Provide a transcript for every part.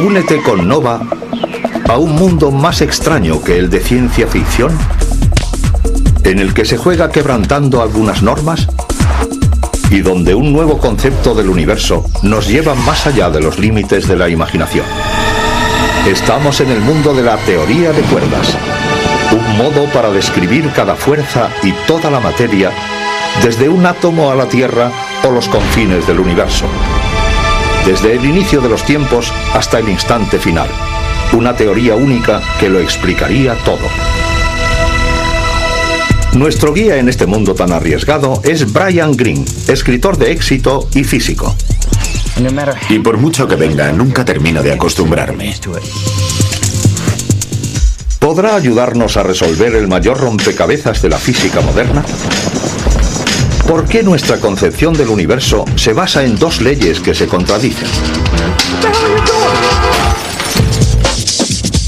Únete con Nova a un mundo más extraño que el de ciencia ficción, en el que se juega quebrantando algunas normas y donde un nuevo concepto del universo nos lleva más allá de los límites de la imaginación. Estamos en el mundo de la teoría de cuerdas, un modo para describir cada fuerza y toda la materia, desde un átomo a la Tierra o los confines del universo. Desde el inicio de los tiempos hasta el instante final. Una teoría única que lo explicaría todo. Nuestro guía en este mundo tan arriesgado es Brian Greene, escritor de éxito y físico. Y por mucho que venga, nunca termino de acostumbrarme. ¿Podrá ayudarnos a resolver el mayor rompecabezas de la física moderna? ¿Por qué nuestra concepción del universo se basa en dos leyes que se contradicen?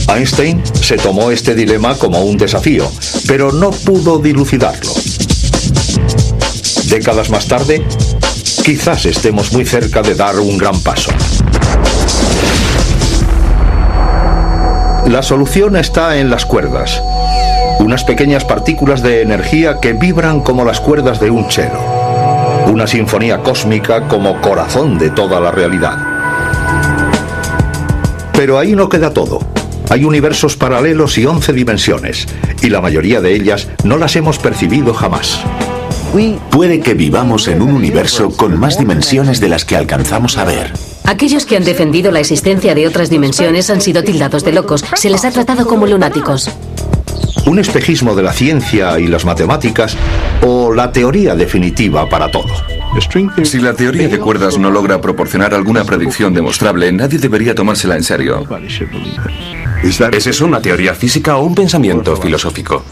Einstein se tomó este dilema como un desafío, pero no pudo dilucidarlo. Décadas más tarde, quizás estemos muy cerca de dar un gran paso. La solución está en las cuerdas, unas pequeñas partículas de energía que vibran como las cuerdas de un cello, una sinfonía cósmica como corazón de toda la realidad. Pero ahí no queda todo. Hay universos paralelos y 11 dimensiones, y la mayoría de ellas no las hemos percibido jamás. Puede que vivamos en un universo con más dimensiones de las que alcanzamos a ver. Aquellos que han defendido la existencia de otras dimensiones han sido tildados de locos. Se les ha tratado como lunáticos. Un espejismo de la ciencia y las matemáticas, o la teoría definitiva para todo. Si la teoría de cuerdas no logra proporcionar alguna predicción demostrable, nadie debería tomársela en serio. ¿Es eso una teoría física o un pensamiento filosófico?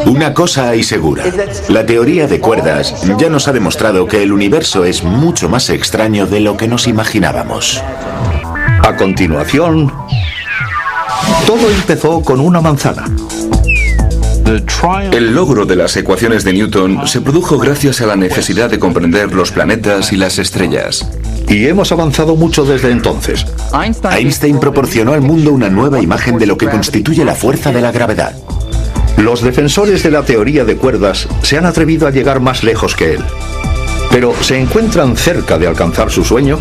Una cosa hay segura. La teoría de cuerdas ya nos ha demostrado que el universo es mucho más extraño de lo que nos imaginábamos. A continuación, todo empezó con una manzana. El logro de las ecuaciones de Newton se produjo gracias a la necesidad de comprender los planetas y las estrellas. Y hemos avanzado mucho desde entonces. Einstein proporcionó al mundo una nueva imagen de lo que constituye la fuerza de la gravedad. Los defensores de la teoría de cuerdas se han atrevido a llegar más lejos que él. Pero ¿se encuentran cerca de alcanzar su sueño?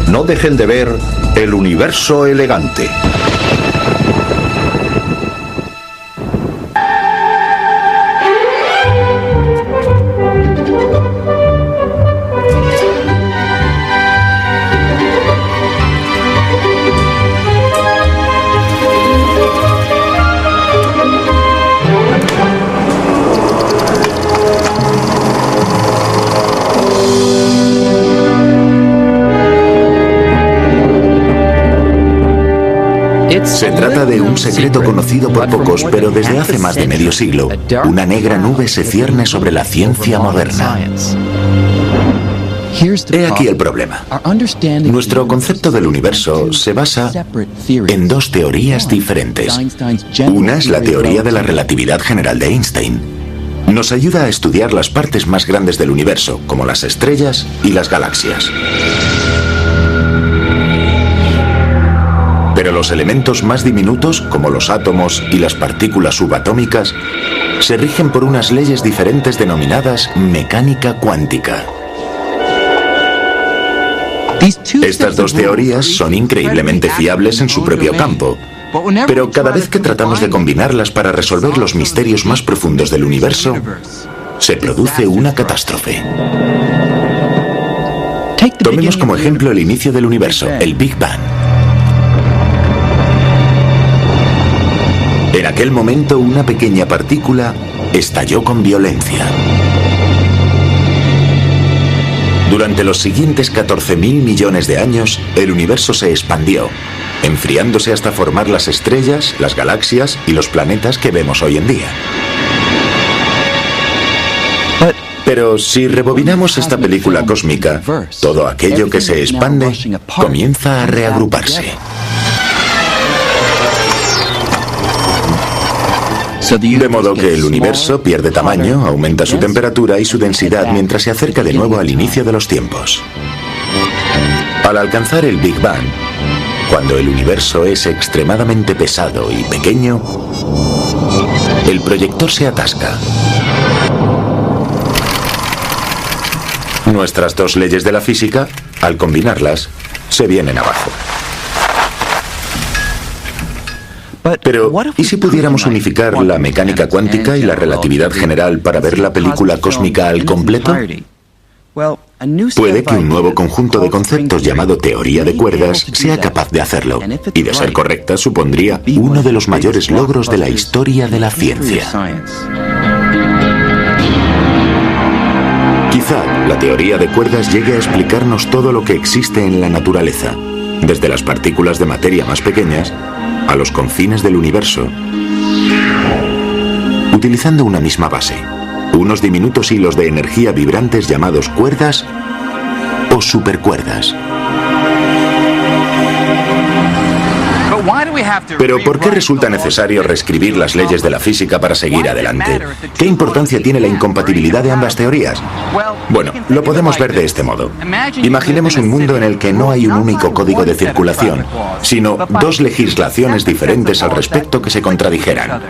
No dejen de ver el universo elegante. Se trata de un secreto conocido por pocos, pero desde hace más de medio siglo, una negra nube se cierne sobre la ciencia moderna. He aquí el problema. Nuestro concepto del universo se basa en dos teorías diferentes. Una es la teoría de la relatividad general de Einstein. Nos ayuda a estudiar las partes más grandes del universo, como las estrellas y las galaxias. Pero los elementos más diminutos, como los átomos y las partículas subatómicas, se rigen por unas leyes diferentes denominadas mecánica cuántica. Estas dos teorías son increíblemente fiables en su propio campo, pero cada vez que tratamos de combinarlas para resolver los misterios más profundos del universo, se produce una catástrofe. Tomemos como ejemplo el inicio del universo, el Big Bang. En aquel momento, una pequeña partícula estalló con violencia. Durante los siguientes 14.000 millones de años, el universo se expandió, enfriándose hasta formar las estrellas, las galaxias y los planetas que vemos hoy en día. Pero si rebobinamos esta película cósmica, todo aquello que se expande comienza a reagruparse. De modo que el universo pierde tamaño, aumenta su temperatura y su densidad mientras se acerca de nuevo al inicio de los tiempos. Al alcanzar el Big Bang, Cuando el universo es extremadamente pesado y pequeño, el proyector se atasca. Nuestras dos leyes de la física, al combinarlas, se vienen abajo. Pero, ¿y si pudiéramos unificar la mecánica cuántica y la relatividad general para ver la película cósmica al completo? Puede que un nuevo conjunto de conceptos llamado teoría de cuerdas sea capaz de hacerlo, y de ser correcta supondría uno de los mayores logros de la historia de la ciencia. Quizá la teoría de cuerdas llegue a explicarnos todo lo que existe en la naturaleza, desde las partículas de materia más pequeñas a los confines del universo, utilizando una misma base, unos diminutos hilos de energía vibrantes llamados cuerdas o supercuerdas. Pero ¿por qué resulta necesario reescribir las leyes de la física para seguir adelante? ¿Qué importancia tiene la incompatibilidad de ambas teorías? Bueno, lo podemos ver de este modo. Imaginemos un mundo en el que no hay un único código de circulación, sino dos legislaciones diferentes al respecto que se contradijeran.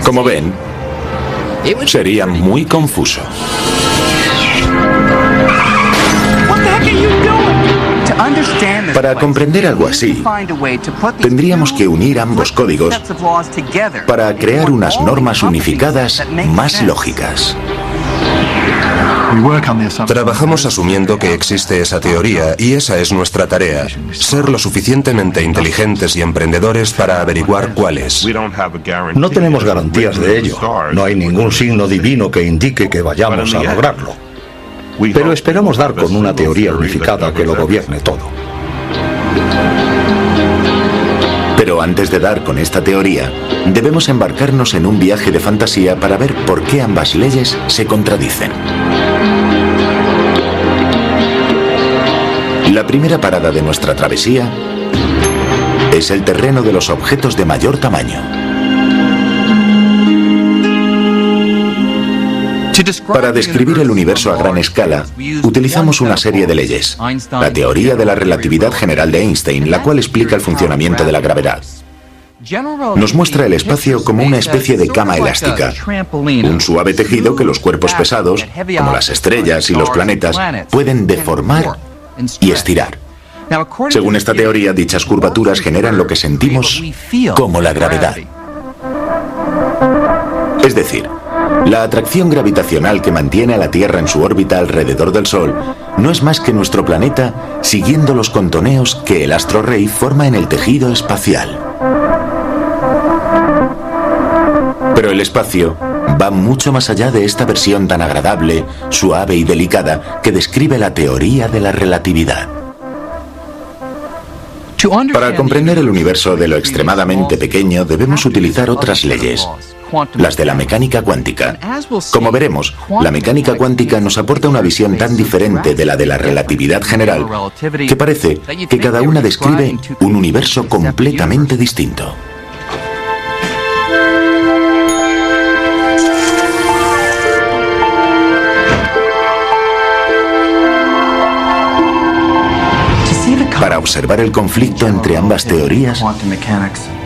Como ven, sería muy confuso. Para comprender algo así, tendríamos que unir ambos códigos para crear unas normas unificadas más lógicas. Trabajamos asumiendo que existe esa teoría y esa es nuestra tarea, ser lo suficientemente inteligentes y emprendedores para averiguar cuál es. No tenemos garantías de ello. No hay ningún signo divino que indique que vayamos a lograrlo. Pero esperamos dar con una teoría unificada que lo gobierne todo. Pero antes de dar con esta teoría, debemos embarcarnos en un viaje de fantasía para ver por qué ambas leyes se contradicen. La primera parada de nuestra travesía es el terreno de los objetos de mayor tamaño. Para describir el universo a gran escala, utilizamos una serie de leyes. La teoría de la relatividad general de Einstein, la cual explica el funcionamiento de la gravedad. Nos muestra el espacio como una especie de cama elástica, un suave tejido que los cuerpos pesados, como las estrellas y los planetas, pueden deformar y estirar. Según esta teoría, dichas curvaturas generan lo que sentimos como la gravedad. Es decir, la atracción gravitacional que mantiene a la Tierra en su órbita alrededor del Sol no es más que nuestro planeta siguiendo los contoneos que el astro rey forma en el tejido espacial. Pero el espacio va mucho más allá de esta versión tan agradable, suave y delicada que describe la teoría de la relatividad. Para comprender el universo de lo extremadamente pequeño debemos utilizar otras leyes, las de la mecánica cuántica. Como veremos, la mecánica cuántica nos aporta una visión tan diferente de la relatividad general que parece que cada una describe un universo completamente distinto. Para observar el conflicto entre ambas teorías,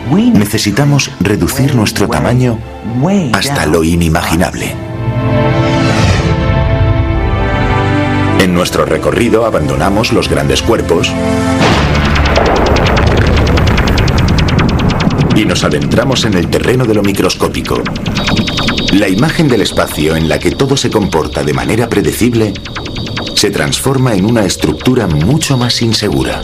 necesitamos reducir nuestro tamaño hasta lo inimaginable. En nuestro recorrido abandonamos los grandes cuerpos y nos adentramos en el terreno de lo microscópico. La imagen del espacio en la que todo se comporta de manera predecible se transforma en una estructura mucho más insegura.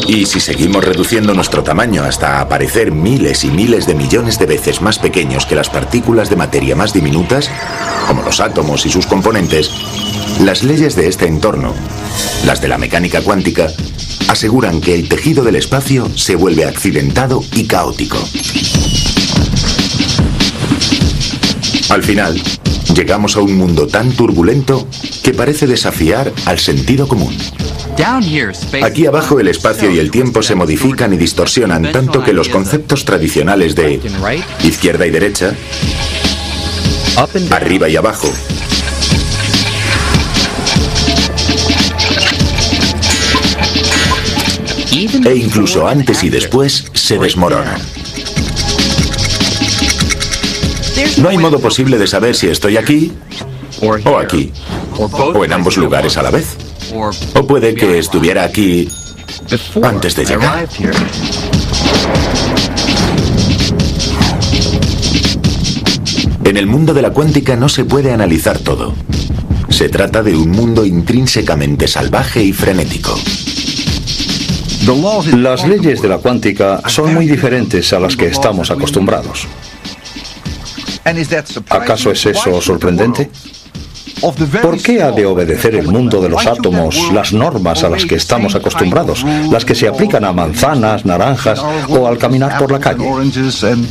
Y si seguimos reduciendo nuestro tamaño hasta aparecer miles y miles de millones de veces más pequeños que las partículas de materia más diminutas, como los átomos y sus componentes, las leyes de este entorno, las de la mecánica cuántica, aseguran que el tejido del espacio se vuelve accidentado y caótico. Al final, llegamos a un mundo tan turbulento que parece desafiar al sentido común. Aquí abajo el espacio y el tiempo se modifican y distorsionan tanto que los conceptos tradicionales de izquierda y derecha, arriba y abajo, e incluso antes y después se desmoronan. No hay modo posible de saber si estoy aquí o aquí, o en ambos lugares a la vez. O puede que estuviera aquí antes de llegar. En el mundo de la cuántica no se puede analizar todo. Se trata de un mundo intrínsecamente salvaje y frenético. Las leyes de la cuántica son muy diferentes a las que estamos acostumbrados. ¿Acaso es eso sorprendente? ¿Por qué ha de obedecer el mundo de los átomos las normas a las que estamos acostumbrados, las que se aplican a manzanas, naranjas o al caminar por la calle?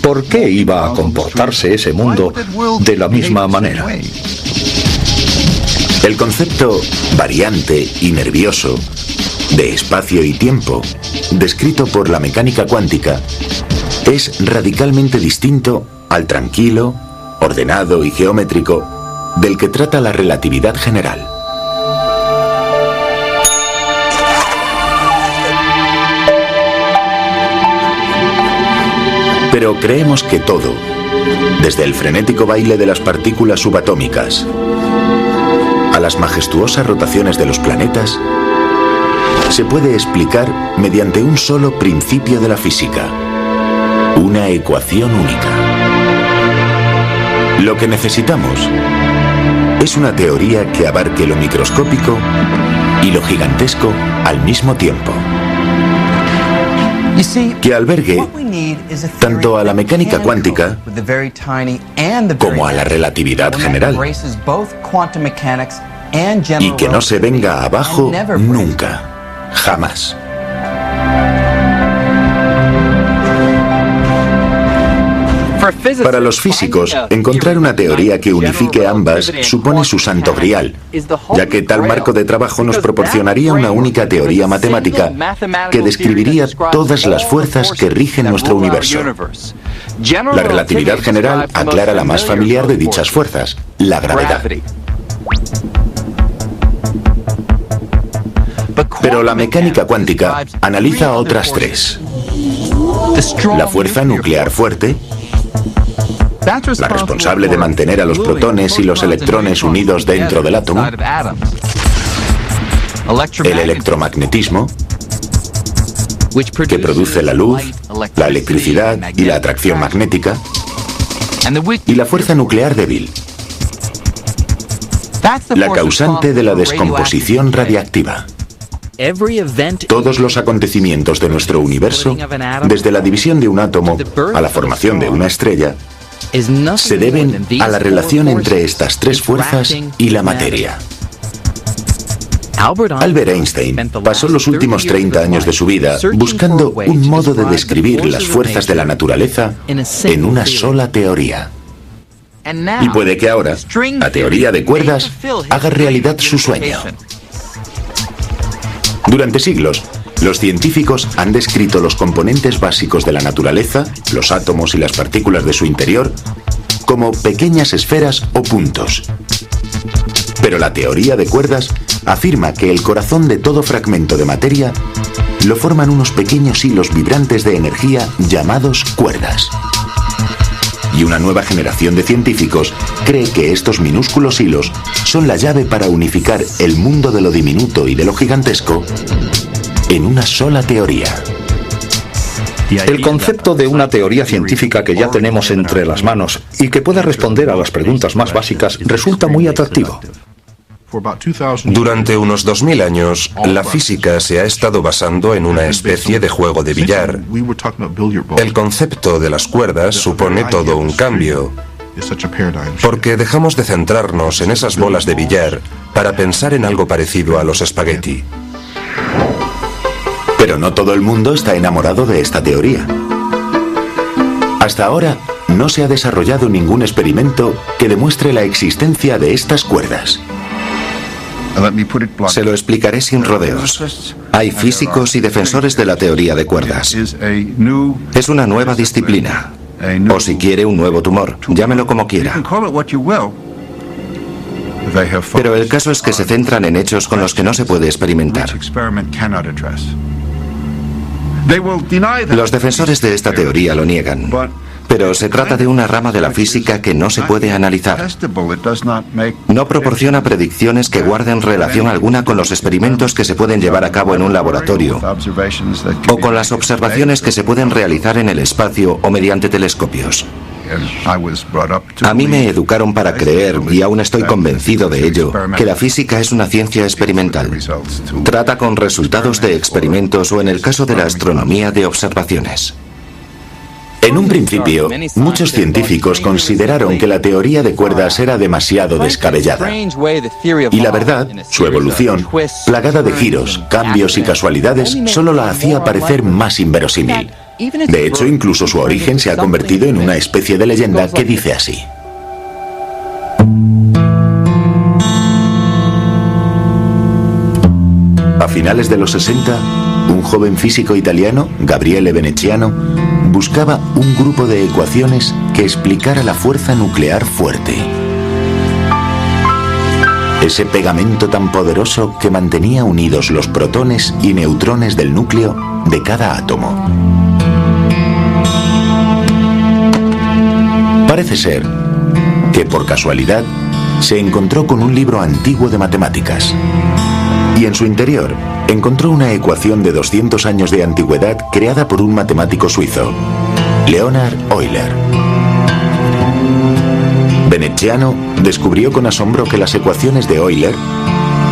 ¿Por qué iba a comportarse ese mundo de la misma manera? El concepto variante y nervioso de espacio y tiempo, descrito por la mecánica cuántica, es radicalmente distinto al tranquilo, ordenado y geométrico del que trata la relatividad general. Pero creemos que todo, desde el frenético baile de las partículas subatómicas a las majestuosas rotaciones de los planetas, se puede explicar mediante un solo principio de la física, una ecuación única. Lo que necesitamos es una teoría que abarque lo microscópico y lo gigantesco al mismo tiempo. Que albergue tanto a la mecánica cuántica como a la relatividad general. Y que no se venga abajo nunca, jamás. Para los físicos, encontrar una teoría que unifique ambas supone su santo grial, ya que tal marco de trabajo nos proporcionaría una única teoría matemática que describiría todas las fuerzas que rigen nuestro universo. La relatividad general aclara la más familiar de dichas fuerzas, la gravedad. Pero la mecánica cuántica analiza otras tres. La fuerza nuclear fuerte, la responsable de mantener a los protones y los electrones unidos dentro del átomo, el electromagnetismo, que produce la luz, la electricidad y la atracción magnética, y la fuerza nuclear débil, la causante de la descomposición radiactiva. Todos los acontecimientos de nuestro universo, desde la división de un átomo a la formación de una estrella, se deben a la relación entre estas tres fuerzas y la materia. Albert Einstein pasó los últimos 30 años de su vida buscando un modo de describir las fuerzas de la naturaleza en una sola teoría. Y puede que ahora, la teoría de cuerdas haga realidad su sueño. Durante siglos, los científicos han descrito los componentes básicos de la naturaleza, los átomos y las partículas de su interior, como pequeñas esferas o puntos. Pero la teoría de cuerdas afirma que el corazón de todo fragmento de materia lo forman unos pequeños hilos vibrantes de energía llamados cuerdas. Y una nueva generación de científicos cree que estos minúsculos hilos son la llave para unificar el mundo de lo diminuto y de lo gigantesco en una sola teoría. El concepto de una teoría científica que ya tenemos entre las manos y que pueda responder a las preguntas más básicas resulta muy atractivo. Durante unos 2000 años, la física se ha estado basando en una especie de juego de billar. El concepto de las cuerdas supone todo un cambio, porque dejamos de centrarnos en esas bolas de billar para pensar en algo parecido a los espagueti. Pero no todo el mundo está enamorado de esta teoría. Hasta ahora, no se ha desarrollado ningún experimento que demuestre la existencia de estas cuerdas. Se lo explicaré sin rodeos. Hay físicos y defensores de la teoría de cuerdas. Es una nueva disciplina. O si quiere, un nuevo tumor. Llámelo como quiera. Pero el caso es que se centran en hechos con los que no se puede experimentar. Los defensores de esta teoría lo niegan, pero se trata de una rama de la física que no se puede analizar. No proporciona predicciones que guarden relación alguna con los experimentos que se pueden llevar a cabo en un laboratorio o con las observaciones que se pueden realizar en el espacio o mediante telescopios. A mí me educaron para creer, y aún estoy convencido de ello, que la física es una ciencia experimental. Trata con resultados de experimentos o, en el caso de la astronomía, de observaciones. En un principio, muchos científicos consideraron que la teoría de cuerdas era demasiado descabellada. Y la verdad, su evolución, plagada de giros, cambios y casualidades, solo la hacía parecer más inverosímil. De hecho, incluso su origen se ha convertido en una especie de leyenda que dice así. A finales de los 60, un joven físico italiano, Gabriele Veneziano, buscaba un grupo de ecuaciones que explicara la fuerza nuclear fuerte. Ese pegamento tan poderoso que mantenía unidos los protones y neutrones del núcleo de cada átomo. Parece ser que, por casualidad, se encontró con un libro antiguo de matemáticas. Y en su interior encontró una ecuación de 200 años de antigüedad creada por un matemático suizo, Leonhard Euler. Veneziano descubrió con asombro que las ecuaciones de Euler,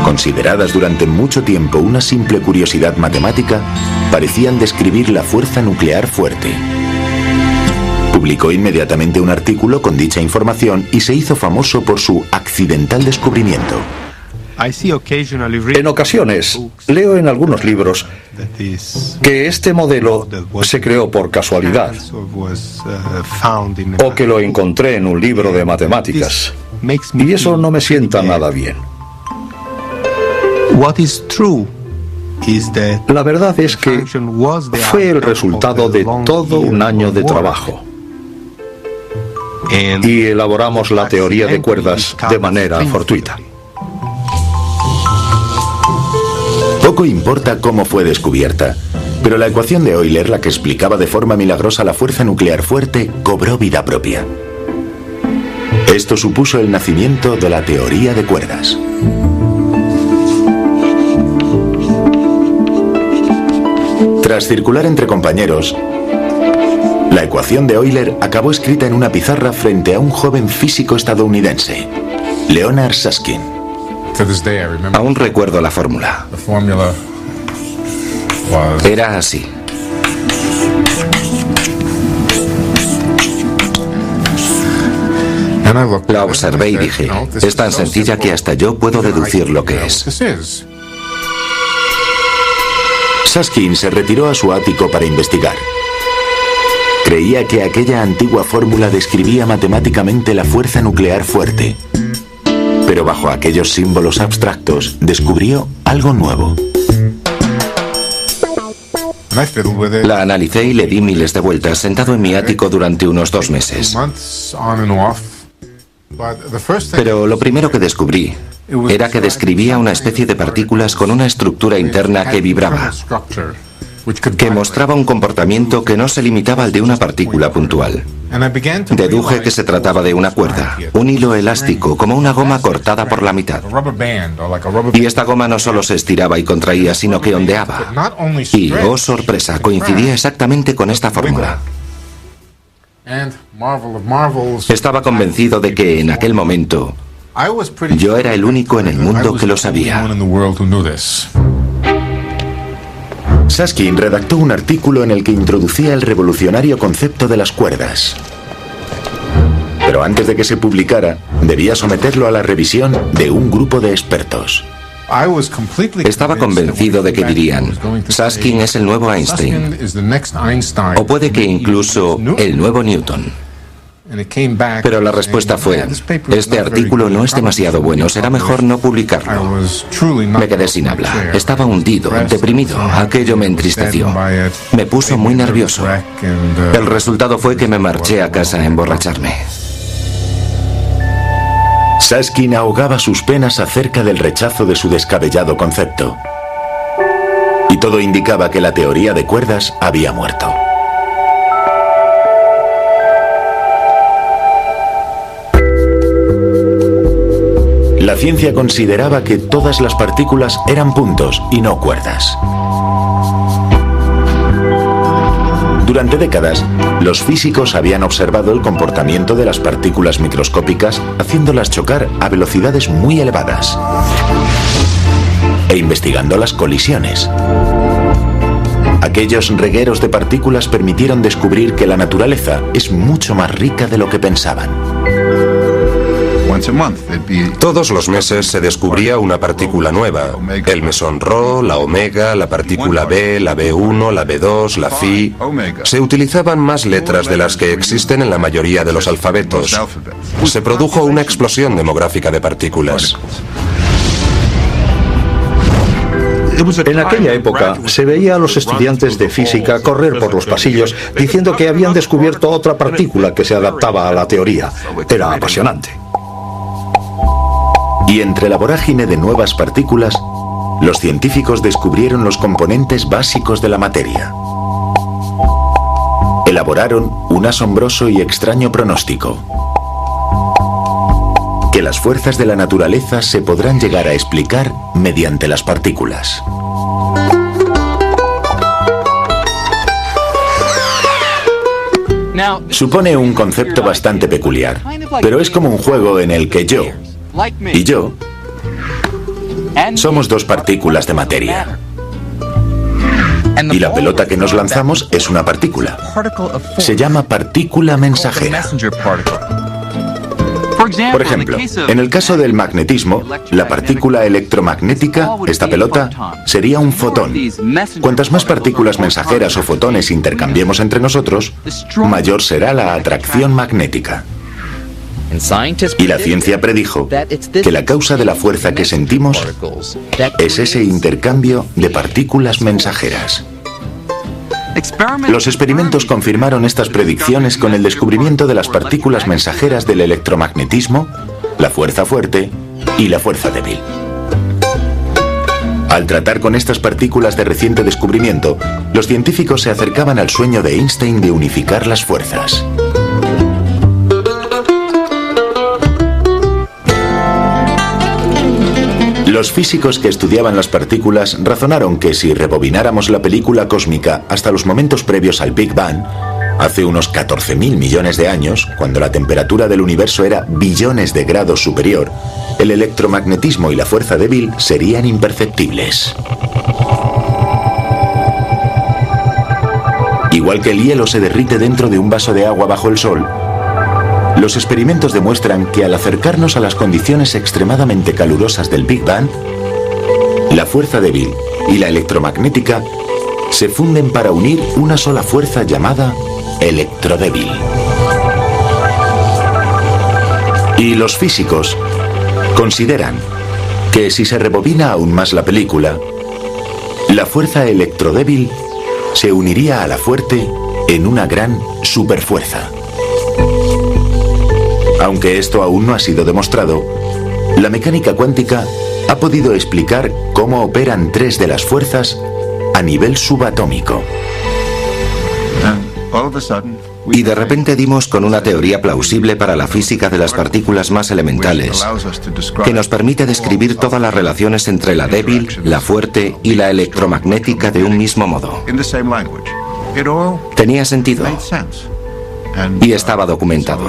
consideradas durante mucho tiempo una simple curiosidad matemática, parecían describir la fuerza nuclear fuerte. Publicó inmediatamente un artículo con dicha información y se hizo famoso por su accidental descubrimiento. En ocasiones, leo en algunos libros que este modelo se creó por casualidad o que lo encontré en un libro de matemáticas, y eso no me sienta nada bien. La verdad es que fue el resultado de todo un año de trabajo, y elaboramos la teoría de cuerdas de manera fortuita. Poco importa cómo fue descubierta, pero la ecuación de Euler, la que explicaba de forma milagrosa la fuerza nuclear fuerte, cobró vida propia. Esto supuso el nacimiento de la teoría de cuerdas. Tras circular entre compañeros, la ecuación de Euler acabó escrita en una pizarra frente a un joven físico estadounidense, Leonard Susskind. Aún recuerdo la fórmula. Era así. La observé y dije, es tan sencilla que hasta yo puedo deducir lo que es. Susskind se retiró a su ático para investigar. Creía que aquella antigua fórmula describía matemáticamente la fuerza nuclear fuerte. Pero bajo aquellos símbolos abstractos descubrió algo nuevo. La analicé y le di miles de vueltas sentado en mi ático durante unos 2 meses. Pero lo primero que descubrí era que describía una especie de partículas con una estructura interna que vibraba, que mostraba un comportamiento que no se limitaba al de una partícula puntual. Deduje que se trataba de una cuerda, un hilo elástico, como una goma cortada por la mitad. Y esta goma no solo se estiraba y contraía, sino que ondeaba. Y, oh sorpresa, coincidía exactamente con esta fórmula. Estaba convencido de que en aquel momento yo era el único en el mundo que lo sabía. Susskind redactó un artículo en el que introducía el revolucionario concepto de las cuerdas. Pero antes de que se publicara, debía someterlo a la revisión de un grupo de expertos. Estaba convencido de que dirían, Susskind es el nuevo Einstein, o puede que incluso el nuevo Newton. Pero la respuesta fue, este artículo no es demasiado bueno, será mejor no publicarlo. Me quedé sin habla, estaba hundido, deprimido, aquello me entristeció. Me puso muy nervioso. El resultado fue que me marché a casa a emborracharme. Susskind ahogaba sus penas acerca del rechazo de su descabellado concepto. y todo indicaba que la teoría de cuerdas había muerto. La ciencia consideraba que todas las partículas eran puntos y no cuerdas. Durante décadas, los físicos habían observado el comportamiento de las partículas microscópicas haciéndolas chocar a velocidades muy elevadas e investigando las colisiones. Aquellos regueros de partículas permitieron descubrir que la naturaleza es mucho más rica de lo que pensaban. Todos los meses se descubría una partícula nueva. El mesón Rho, la omega, la partícula B, la B1, la B2, la Phi. Se utilizaban más letras de las que existen en la mayoría de los alfabetos. Se produjo una explosión demográfica de partículas. En aquella época se veía a los estudiantes de física correr por los pasillos diciendo que habían descubierto otra partícula que se adaptaba a la teoría. Era apasionante. Y entre la vorágine de nuevas partículas, los científicos descubrieron los componentes básicos de la materia. Elaboraron un asombroso y extraño pronóstico: que las fuerzas de la naturaleza se podrán llegar a explicar mediante las partículas. Supone un concepto bastante peculiar, pero es como un juego en el que yo y yo somos dos partículas de materia. Y la pelota que nos lanzamos es una partícula. Se llama partícula mensajera. Por ejemplo, en el caso del magnetismo, la partícula electromagnética, esta pelota, sería un fotón. Cuantas más partículas mensajeras o fotones intercambiemos entre nosotros, mayor será la atracción magnética. Y la ciencia predijo que la causa de la fuerza que sentimos es ese intercambio de partículas mensajeras. Los experimentos confirmaron estas predicciones con el descubrimiento de las partículas mensajeras del electromagnetismo, la fuerza fuerte y la fuerza débil. Al tratar con estas partículas de reciente descubrimiento, los científicos se acercaban al sueño de Einstein de unificar las fuerzas. Los físicos que estudiaban las partículas razonaron que si rebobináramos la película cósmica hasta los momentos previos al Big Bang, hace unos 14.000 millones de años, cuando la temperatura del universo era billones de grados superior, el electromagnetismo y la fuerza débil serían imperceptibles. Igual que el hielo se derrite dentro de un vaso de agua bajo el sol, los experimentos demuestran que al acercarnos a las condiciones extremadamente calurosas del Big Bang, la fuerza débil y la electromagnética se funden para unir una sola fuerza llamada electrodébil. Y los físicos consideran que si se rebobina aún más la película, la fuerza electrodébil se uniría a la fuerte en una gran superfuerza. Aunque esto aún no ha sido demostrado, la mecánica cuántica ha podido explicar cómo operan tres de las fuerzas a nivel subatómico. Y de repente dimos con una teoría plausible para la física de las partículas más elementales, que nos permite describir todas las relaciones entre la débil, la fuerte y la electromagnética de un mismo modo. Tenía sentido y estaba documentado.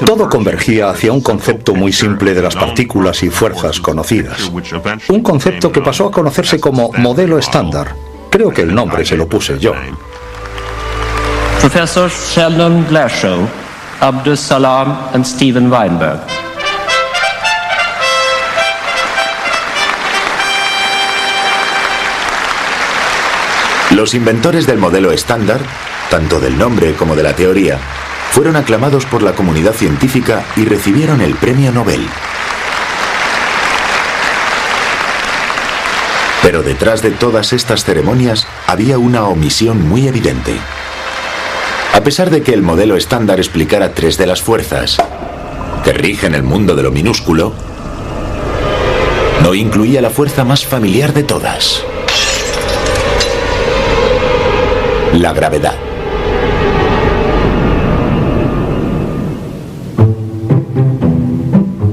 Todo convergía hacia un concepto muy simple de las partículas y fuerzas conocidas. Un concepto que pasó a conocerse como modelo estándar. Creo que el nombre se lo puse yo. Professor Sheldon Glashow, Abdus Salam and Steven Weinberg. Los inventores del modelo estándar, tanto del nombre como de la teoría, fueron aclamados por la comunidad científica y recibieron el premio Nobel. Pero detrás de todas estas ceremonias había una omisión muy evidente. A pesar de que el modelo estándar explicara tres de las fuerzas que rigen el mundo de lo minúsculo, no incluía la fuerza más familiar de todas: la gravedad.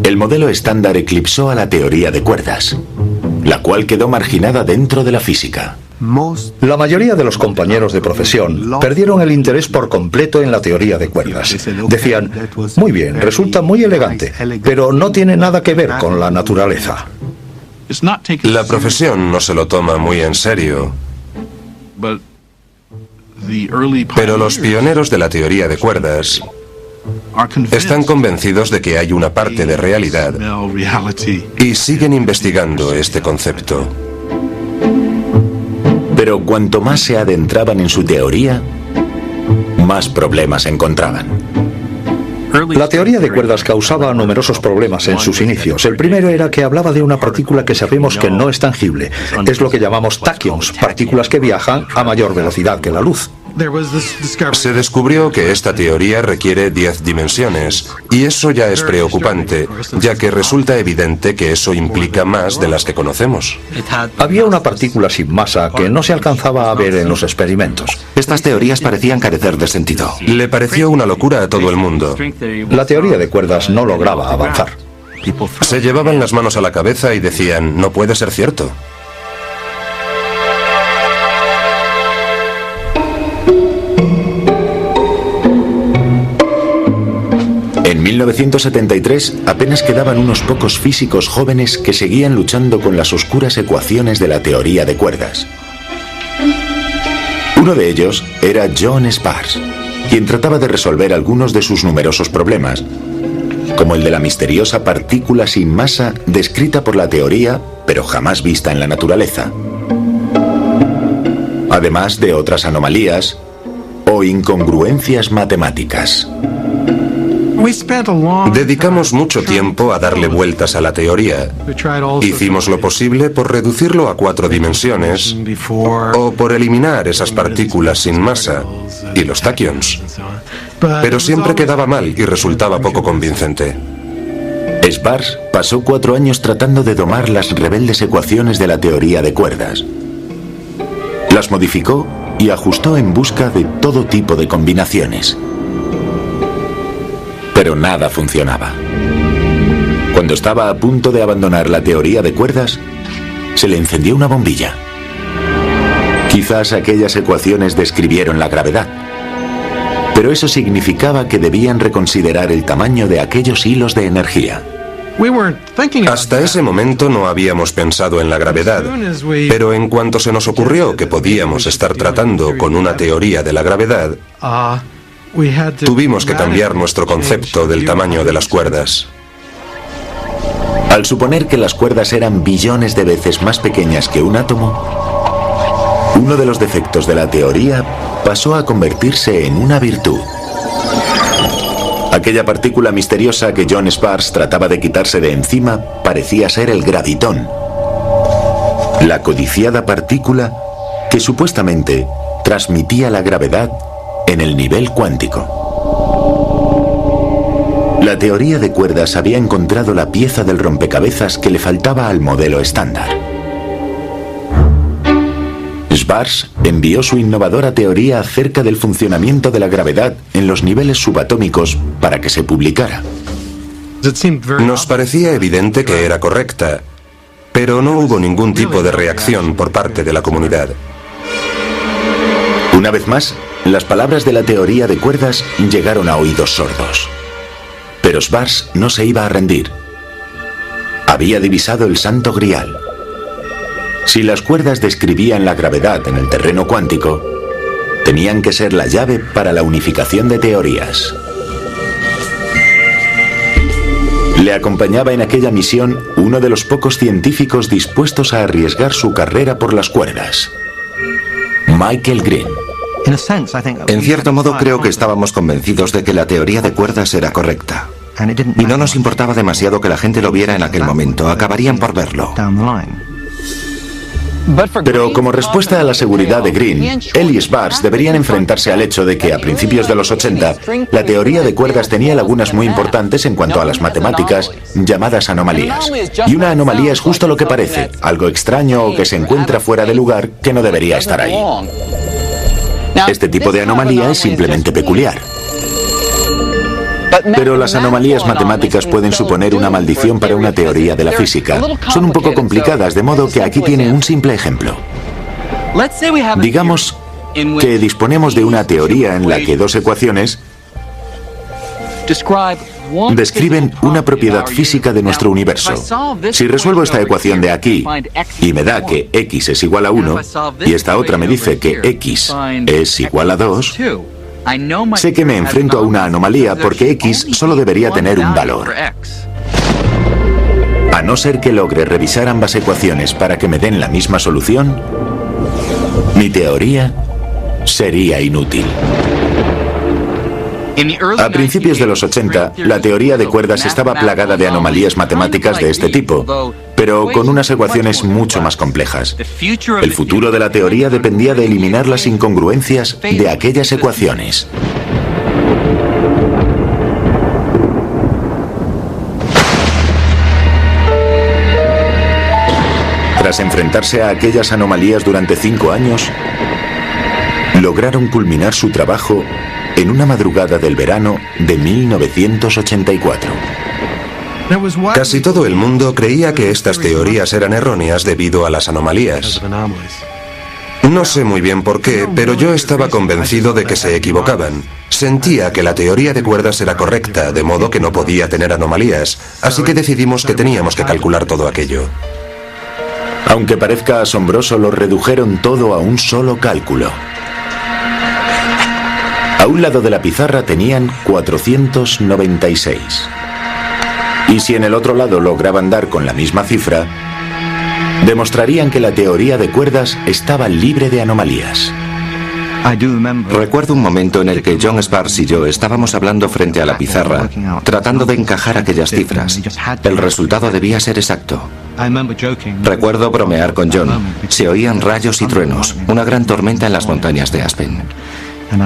El modelo estándar eclipsó a la teoría de cuerdas, la cual quedó marginada dentro de la física. La mayoría de los compañeros de profesión perdieron el interés por completo en la teoría de cuerdas. Decían, muy bien, resulta muy elegante, pero no tiene nada que ver con la naturaleza. La profesión no se lo toma muy en serio, pero los pioneros de la teoría de cuerdas están convencidos de que hay una parte de realidad y siguen investigando este concepto. Pero cuanto más se adentraban en su teoría, más problemas encontraban. La teoría de cuerdas causaba numerosos problemas en sus inicios. El primero era que hablaba de una partícula que sabemos que no es tangible. Es lo que llamamos taquions, partículas que viajan a mayor velocidad que la luz. Se descubrió que esta teoría requiere 10 dimensiones, y eso ya es preocupante, ya que resulta evidente que eso implica más de las que conocemos. Había una partícula sin masa que no se alcanzaba a ver en los experimentos. Estas teorías parecían carecer de sentido. Le pareció una locura a todo el mundo. La teoría de cuerdas no lograba avanzar. Se llevaban las manos a la cabeza y decían, no puede ser cierto. En 1973 apenas quedaban unos pocos físicos jóvenes que seguían luchando con las oscuras ecuaciones de la teoría de cuerdas. Uno de ellos era John Sparks, quien trataba de resolver algunos de sus numerosos problemas, como el de la misteriosa partícula sin masa descrita por la teoría, pero jamás vista en la naturaleza, además de otras anomalías o incongruencias matemáticas. Dedicamos mucho tiempo a darle vueltas a la teoría. Hicimos lo posible por reducirlo a 4 dimensiones o por eliminar esas partículas sin masa y los taquions. Pero siempre quedaba mal y resultaba poco convincente. Sparks pasó 4 años tratando de domar las rebeldes ecuaciones de la teoría de cuerdas. Las modificó y ajustó en busca de todo tipo de combinaciones. Pero nada funcionaba. Cuando estaba a punto de abandonar la teoría de cuerdas, se le encendió una bombilla. Quizás aquellas ecuaciones describieron la gravedad, pero eso significaba que debían reconsiderar el tamaño de aquellos hilos de energía. Hasta ese momento no habíamos pensado en la gravedad, pero en cuanto se nos ocurrió que podíamos estar tratando con una teoría de la gravedad, tuvimos que cambiar nuestro concepto del tamaño de las cuerdas. Al suponer que las cuerdas eran billones de veces más pequeñas que un átomo, uno de los defectos de la teoría pasó a convertirse en una virtud. Aquella partícula misteriosa que John Sparks trataba de quitarse de encima parecía ser el gravitón, la codiciada partícula que supuestamente transmitía la gravedad en el nivel cuántico. La teoría de cuerdas había encontrado la pieza del rompecabezas que le faltaba al modelo estándar. Sparks envió su innovadora teoría acerca del funcionamiento de la gravedad en los niveles subatómicos para que se publicara. Nos parecía evidente que era correcta, pero no hubo ningún tipo de reacción por parte de la comunidad. Una vez más, las palabras de la teoría de cuerdas llegaron a oídos sordos. Pero Sparks no se iba a rendir. Había divisado el santo grial. Si las cuerdas describían la gravedad en el terreno cuántico, tenían que ser la llave para la unificación de teorías. Le acompañaba en aquella misión uno de los pocos científicos dispuestos a arriesgar su carrera por las cuerdas: Michael Green. En cierto modo creo que estábamos convencidos de que la teoría de cuerdas era correcta. Y no nos importaba demasiado que la gente lo viera en aquel momento. Acabarían por verlo. Pero como respuesta a la seguridad de Green, él y Schwarz deberían enfrentarse al hecho de que a principios de los 80 la teoría de cuerdas tenía lagunas muy importantes en cuanto a las matemáticas, llamadas anomalías. Y una anomalía es justo lo que parece, algo extraño o que se encuentra fuera de lugar que no debería estar ahí. Este tipo de anomalía es simplemente peculiar. Pero las anomalías matemáticas pueden suponer una maldición para una teoría de la física. Son un poco complicadas, de modo que aquí tiene un simple ejemplo. Digamos que disponemos de una teoría en la que dos ecuaciones describen una propiedad física de nuestro universo. Si resuelvo esta ecuación de aquí y me da que x es igual a 1 y esta otra me dice que x es igual a 2, sé que me enfrento a una anomalía porque x solo debería tener un valor. A no ser que logre revisar ambas ecuaciones para que me den la misma solución, mi teoría sería inútil. A principios de los 80, la teoría de cuerdas estaba plagada de anomalías matemáticas de este tipo, pero con unas ecuaciones mucho más complejas. El futuro de la teoría dependía de eliminar las incongruencias de aquellas ecuaciones. Tras enfrentarse a aquellas anomalías durante 5 años, lograron culminar su trabajo en una madrugada del verano de 1984. Casi todo el mundo creía que estas teorías eran erróneas debido a las anomalías. No sé muy bien por qué, pero yo estaba convencido de que se equivocaban. Sentía que la teoría de cuerdas era correcta, de modo que no podía tener anomalías, así que decidimos que teníamos que calcular todo aquello. Aunque parezca asombroso, lo redujeron todo a un solo cálculo. A un lado de la pizarra tenían 496. Y si en el otro lado lograban dar con la misma cifra, demostrarían que la teoría de cuerdas estaba libre de anomalías. Recuerdo un momento en el que John Schwarz y yo estábamos hablando frente a la pizarra, tratando de encajar aquellas cifras. El resultado debía ser exacto. Recuerdo bromear con John. Se oían rayos y truenos, una gran tormenta en las montañas de Aspen.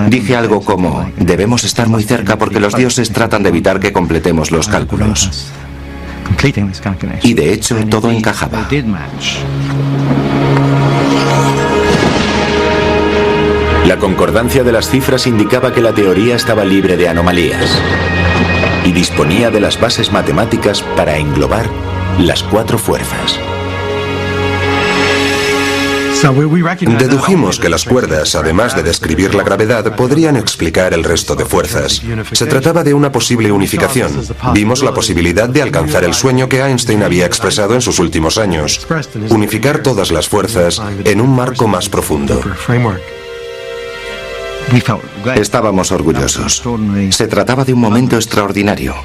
Dije algo como, debemos estar muy cerca porque los dioses tratan de evitar que completemos los cálculos. Y de hecho, todo encajaba. La concordancia de las cifras indicaba que la teoría estaba libre de anomalías y disponía de las bases matemáticas para englobar las 4 fuerzas. Dedujimos que las cuerdas, además de describir la gravedad, podrían explicar el resto de fuerzas. Se trataba de una posible unificación. Vimos la posibilidad de alcanzar el sueño que Einstein había expresado en sus últimos años: unificar todas las fuerzas en un marco más profundo. Estábamos orgullosos. Se trataba de un momento extraordinario,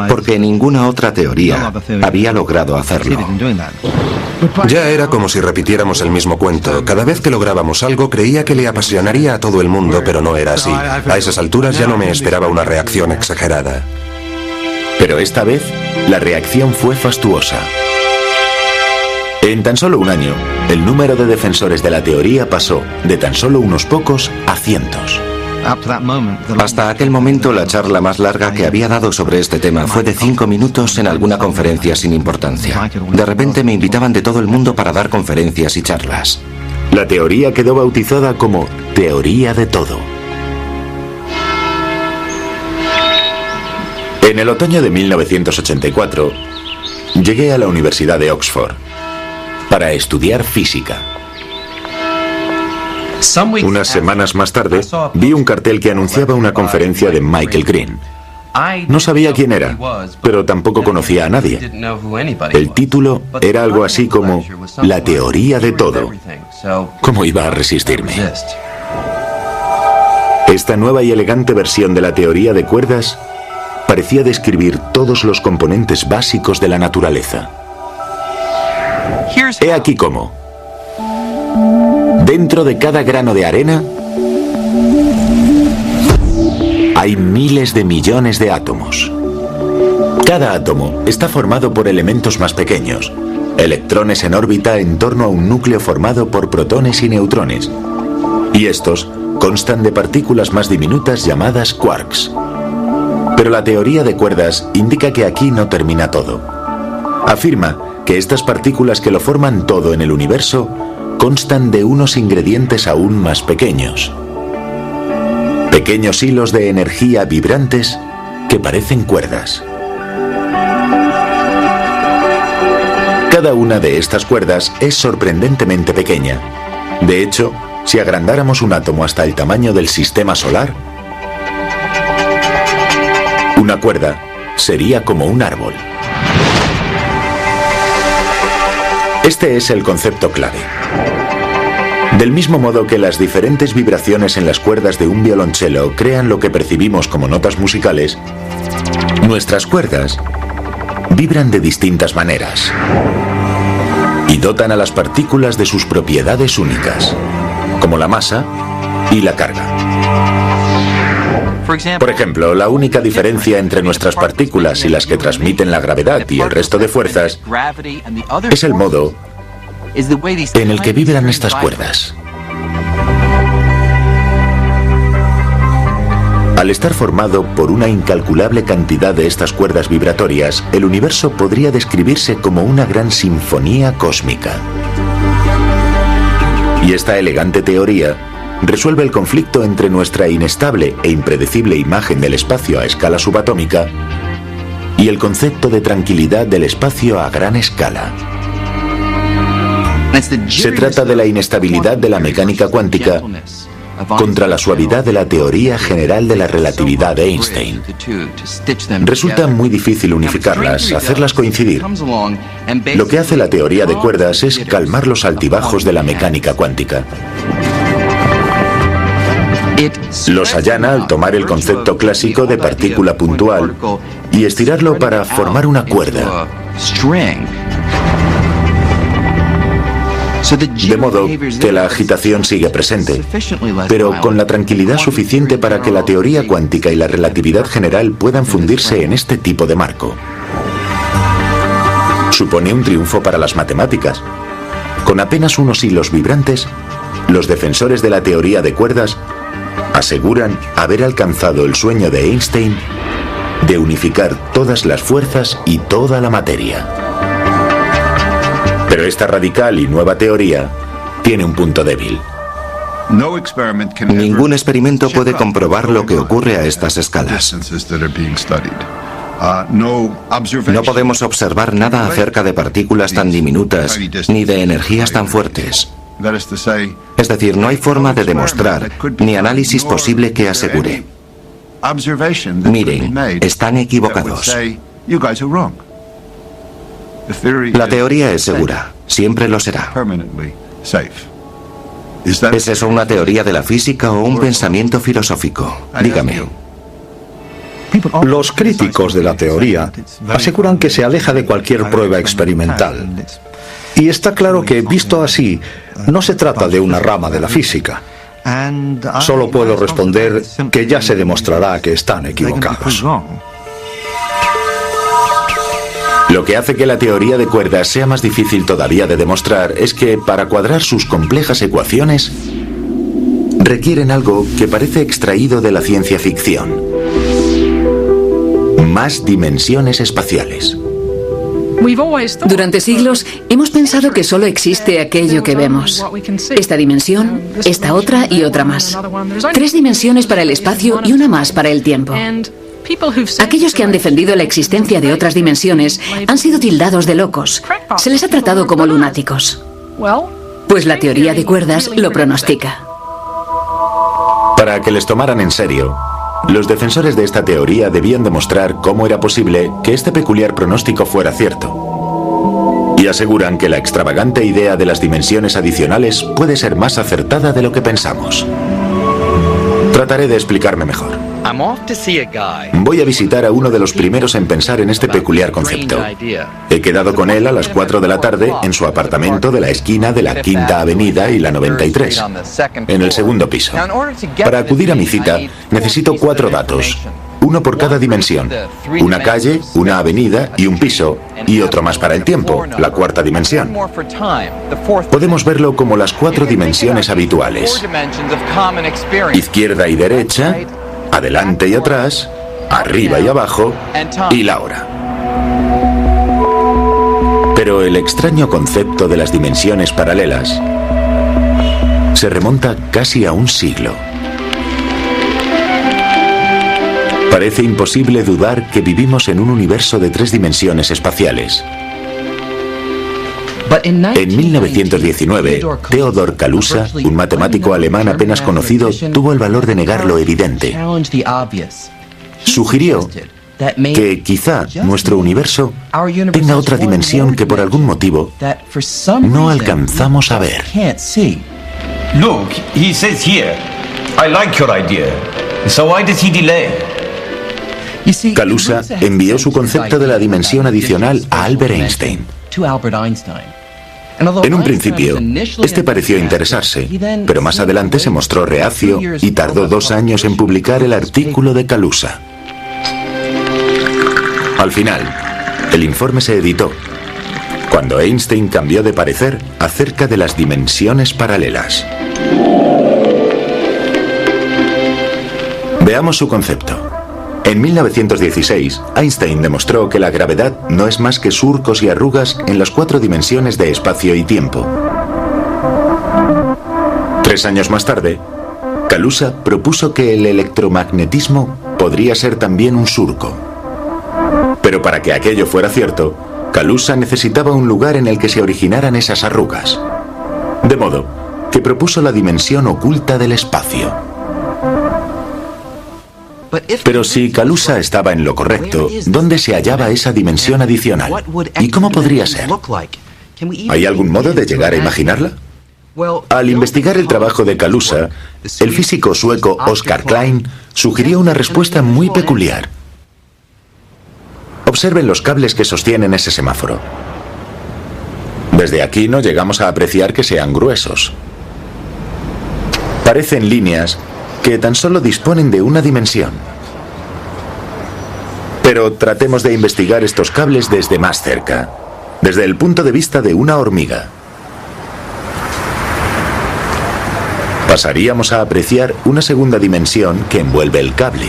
porque ninguna otra teoría había logrado hacerlo. Ya era como si repitiéramos el mismo cuento. Cada vez que lográbamos algo creía que le apasionaría a todo el mundo, pero no era así. A esas alturas ya no me esperaba una reacción exagerada. Pero esta vez, la reacción fue fastuosa. En tan solo un año, el número de defensores de la teoría pasó de tan solo unos pocos a cientos. Hasta aquel momento, la charla más larga que había dado sobre este tema fue de 5 minutos en alguna conferencia sin importancia. De repente me invitaban de todo el mundo para dar conferencias y charlas. La teoría quedó bautizada como teoría de todo. En el otoño de 1984, llegué a la Universidad de Oxford para estudiar física. Unas semanas más tarde, vi un cartel que anunciaba una conferencia de Michael Green. No sabía quién era, pero tampoco conocía a nadie. El título era algo así como La teoría de todo. ¿Cómo iba a resistirme? Esta nueva y elegante versión de la teoría de cuerdas parecía describir todos los componentes básicos de la naturaleza. He aquí cómo. Dentro de cada grano de arena hay miles de millones de átomos. Cada átomo está formado por elementos más pequeños, electrones en órbita en torno a un núcleo formado por protones y neutrones. Y estos constan de partículas más diminutas llamadas quarks. Pero la teoría de cuerdas indica que aquí no termina todo. Afirma que estas partículas que lo forman todo en el universo constan de unos ingredientes aún más pequeños. Pequeños hilos de energía vibrantes que parecen cuerdas. Cada una de estas cuerdas es sorprendentemente pequeña. De hecho, si agrandáramos un átomo hasta el tamaño del sistema solar, una cuerda sería como un árbol. Este es el concepto clave. Del mismo modo que las diferentes vibraciones en las cuerdas de un violonchelo crean lo que percibimos como notas musicales, nuestras cuerdas vibran de distintas maneras y dotan a las partículas de sus propiedades únicas, como la masa y la carga. Por ejemplo, la única diferencia entre nuestras partículas y las que transmiten la gravedad y el resto de fuerzas es el modo en el que vibran estas cuerdas. Al estar formado por una incalculable cantidad de estas cuerdas vibratorias, el universo podría describirse como una gran sinfonía cósmica. Y esta elegante teoría resuelve el conflicto entre nuestra inestable e impredecible imagen del espacio a escala subatómica y el concepto de tranquilidad del espacio a gran escala. Se trata de la inestabilidad de la mecánica cuántica contra la suavidad de la teoría general de la relatividad de Einstein. Resulta muy difícil unificarlas, hacerlas coincidir. Lo que hace la teoría de cuerdas es calmar los altibajos de la mecánica cuántica. Los allana al tomar el concepto clásico de partícula puntual y estirarlo para formar una cuerda. De modo que la agitación sigue presente, pero con la tranquilidad suficiente para que la teoría cuántica y la relatividad general puedan fundirse en este tipo de marco. Supone un triunfo para las matemáticas. Con apenas unos hilos vibrantes, los defensores de la teoría de cuerdas aseguran haber alcanzado el sueño de Einstein de unificar todas las fuerzas y toda la materia. Pero esta radical y nueva teoría tiene un punto débil. Ningún experimento puede comprobar lo que ocurre a estas escalas. No podemos observar nada acerca de partículas tan diminutas ni de energías tan fuertes. Es decir, no hay forma de demostrar ni análisis posible que asegure. Miren, están equivocados. La teoría es segura, siempre lo será. ¿Es eso una teoría de la física o un pensamiento filosófico? Dígame. Los críticos de la teoría aseguran que se aleja de cualquier prueba experimental. Y está claro que, visto así, no se trata de una rama de la física. Solo puedo responder que ya se demostrará que están equivocados. Lo que hace que la teoría de cuerdas sea más difícil todavía de demostrar es que, para cuadrar sus complejas ecuaciones, requieren algo que parece extraído de la ciencia ficción: más dimensiones espaciales. Durante siglos hemos pensado que solo existe aquello que vemos. Esta dimensión, esta otra y otra más. 3 dimensiones para el espacio y una más para el tiempo. Aquellos que han defendido la existencia de otras dimensiones han sido tildados de locos. Se les ha tratado como lunáticos. Pues la teoría de cuerdas lo pronostica. Para que les tomaran en serio, los defensores de esta teoría debían demostrar cómo era posible que este peculiar pronóstico fuera cierto. Y aseguran que la extravagante idea de las dimensiones adicionales puede ser más acertada de lo que pensamos. Trataré de explicarme mejor. Voy a visitar a uno de los primeros en pensar en este peculiar concepto. He quedado con él a las 4 de la tarde en su apartamento de la esquina de la Quinta Avenida y la 93, en el segundo piso. Para acudir a mi cita, necesito 4 datos: uno por cada dimensión. Una calle, una avenida y un piso, y otro más para el tiempo, la cuarta dimensión. Podemos verlo como las 4 dimensiones habituales: izquierda y derecha, adelante y atrás, arriba y abajo, y la hora. Pero el extraño concepto de las dimensiones paralelas se remonta casi a un siglo. Parece imposible dudar que vivimos en un universo de 3 dimensiones espaciales. En 1919, Theodor Kaluza, un matemático alemán apenas conocido, tuvo el valor de negar lo evidente. Sugirió que quizá nuestro universo tenga otra dimensión que por algún motivo no alcanzamos a ver. Look, he says here, I like your idea. So why does he delay? Kaluza envió su concepto de la dimensión adicional a Albert Einstein. En un principio, este pareció interesarse, pero más adelante se mostró reacio y tardó 2 años en publicar el artículo de Kaluza. Al final, el informe se editó, cuando Einstein cambió de parecer acerca de las dimensiones paralelas. Veamos su concepto. En 1916, Einstein demostró que la gravedad no es más que surcos y arrugas en las 4 dimensiones de espacio y tiempo. 3 años más tarde, Kaluza propuso que el electromagnetismo podría ser también un surco. Pero para que aquello fuera cierto, Kaluza necesitaba un lugar en el que se originaran esas arrugas. De modo que propuso la dimensión oculta del espacio. Pero si Kaluza estaba en lo correcto, ¿dónde se hallaba esa dimensión adicional? ¿Y cómo podría ser? ¿Hay algún modo de llegar a imaginarla? Al investigar el trabajo de Kaluza, el físico sueco Oskar Klein sugirió una respuesta muy peculiar. Observen los cables que sostienen ese semáforo. Desde aquí no llegamos a apreciar que sean gruesos. Parecen líneas que tan solo disponen de una dimensión. Pero tratemos de investigar estos cables desde más cerca, desde el punto de vista de una hormiga. Pasaríamos a apreciar una segunda dimensión que envuelve el cable.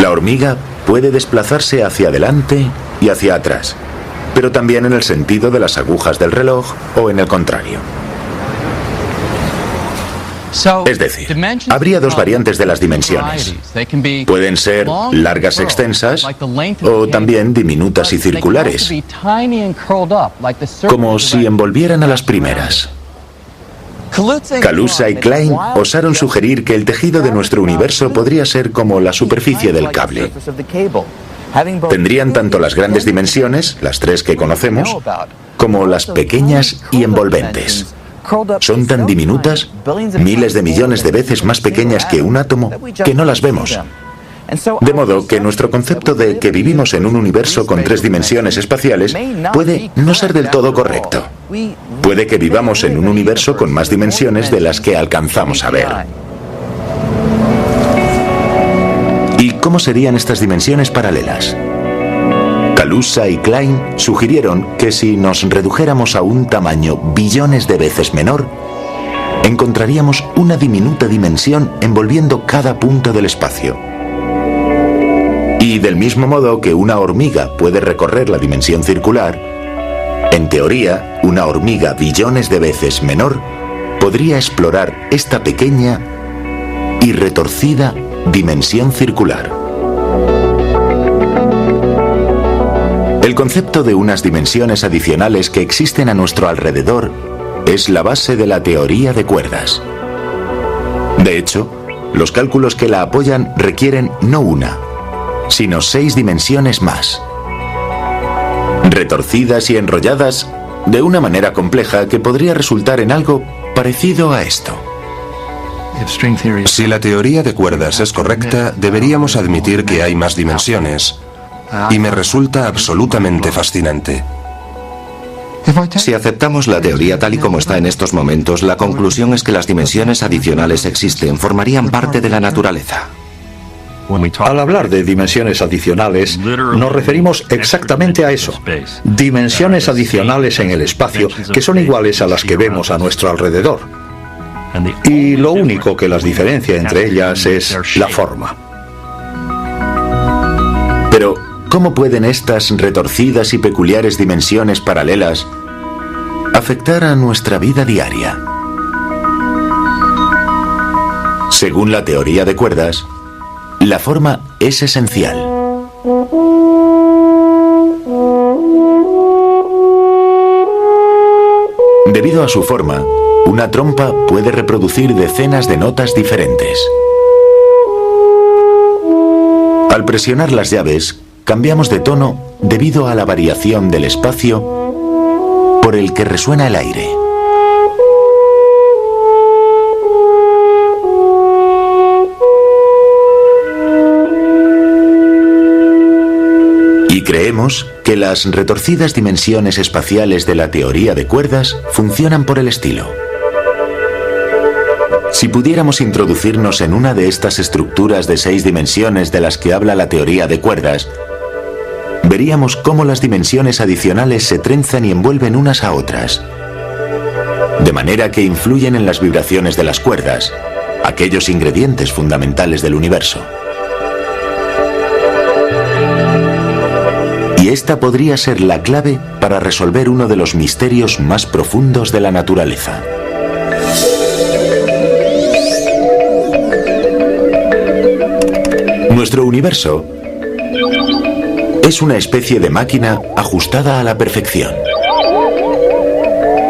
La hormiga puede desplazarse hacia adelante y hacia atrás, pero también en el sentido de las agujas del reloj o en el contrario. Es decir, habría 2 variantes de las dimensiones. Pueden ser largas extensas o también diminutas y circulares, como si envolvieran a las primeras. Kaluza y Klein osaron sugerir que el tejido de nuestro universo podría ser como la superficie del cable. Tendrían tanto las grandes dimensiones, las 3 que conocemos, como las pequeñas y envolventes. Son tan diminutas, miles de millones de veces más pequeñas que un átomo, que no las vemos. De modo que nuestro concepto de que vivimos en un universo con 3 dimensiones espaciales puede no ser del todo correcto. Puede que vivamos en un universo con más dimensiones de las que alcanzamos a ver. ¿Y cómo serían estas dimensiones paralelas? Kaluza y Klein sugirieron que si nos redujéramos a un tamaño billones de veces menor, encontraríamos una diminuta dimensión envolviendo cada punto del espacio. Y del mismo modo que una hormiga puede recorrer la dimensión circular, en teoría, una hormiga billones de veces menor podría explorar esta pequeña y retorcida dimensión circular. El concepto de unas dimensiones adicionales que existen a nuestro alrededor es la base de la teoría de cuerdas. De hecho, los cálculos que la apoyan requieren no una, sino 6 dimensiones más, retorcidas y enrolladas de una manera compleja que podría resultar en algo parecido a esto. Si la teoría de cuerdas es correcta, deberíamos admitir que hay más dimensiones, y me resulta absolutamente fascinante. Si aceptamos la teoría tal y como está en estos momentos, la conclusión es que las dimensiones adicionales existen, formarían parte de la naturaleza. Al hablar de dimensiones adicionales, nos referimos exactamente a eso. Dimensiones adicionales en el espacio que son iguales a las que vemos a nuestro alrededor. Y lo único que las diferencia entre ellas es la forma. Pero, ¿cómo pueden estas retorcidas y peculiares dimensiones paralelas afectar a nuestra vida diaria? Según la teoría de cuerdas, la forma es esencial. Debido a su forma, una trompa puede reproducir decenas de notas diferentes. Al presionar las llaves, cambiamos de tono debido a la variación del espacio por el que resuena el aire. Y creemos que las retorcidas dimensiones espaciales de la teoría de cuerdas funcionan por el estilo. Si pudiéramos introducirnos en una de estas estructuras de 6 dimensiones de las que habla la teoría de cuerdas, veríamos cómo las dimensiones adicionales se trenzan y envuelven unas a otras, de manera que influyen en las vibraciones de las cuerdas, aquellos ingredientes fundamentales del universo. Y esta podría ser la clave para resolver uno de los misterios más profundos de la naturaleza. Nuestro universo es una especie de máquina ajustada a la perfección.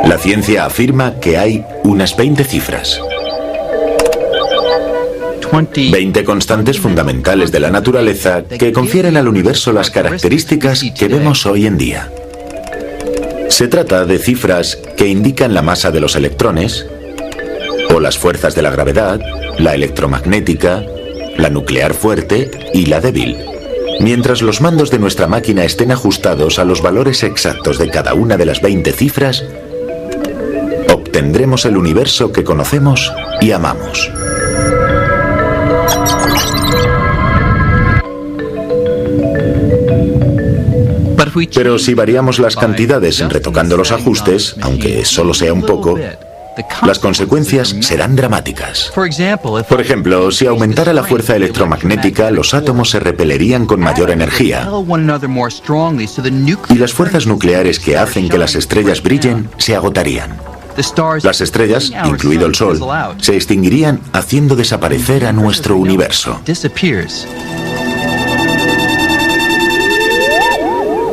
La ciencia afirma que hay unas 20 cifras. 20 constantes fundamentales de la naturaleza que confieren al universo las características que vemos hoy en día. Se trata de cifras que indican la masa de los electrones, o las fuerzas de la gravedad, la electromagnética, la nuclear fuerte y la débil. Mientras los mandos de nuestra máquina estén ajustados a los valores exactos de cada una de las 20 cifras, obtendremos el universo que conocemos y amamos. Pero si variamos las cantidades retocando los ajustes, aunque solo sea un poco, las consecuencias serán dramáticas. Por ejemplo, si aumentara la fuerza electromagnética, los átomos se repelerían con mayor energía. Y las fuerzas nucleares que hacen que las estrellas brillen se agotarían. Las estrellas, incluido el Sol, se extinguirían haciendo desaparecer a nuestro universo.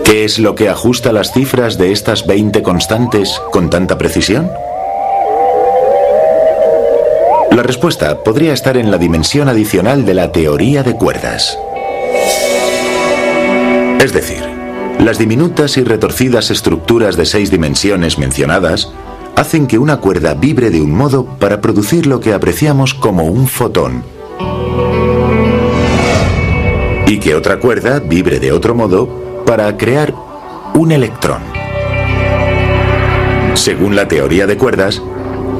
¿Qué es lo que ajusta las cifras de estas 20 constantes con tanta precisión? La respuesta podría estar en la dimensión adicional de la teoría de cuerdas. Es decir, las diminutas y retorcidas estructuras de 6 dimensiones mencionadas hacen que una cuerda vibre de un modo para producir lo que apreciamos como un fotón, y que otra cuerda vibre de otro modo para crear un electrón. Según la teoría de cuerdas,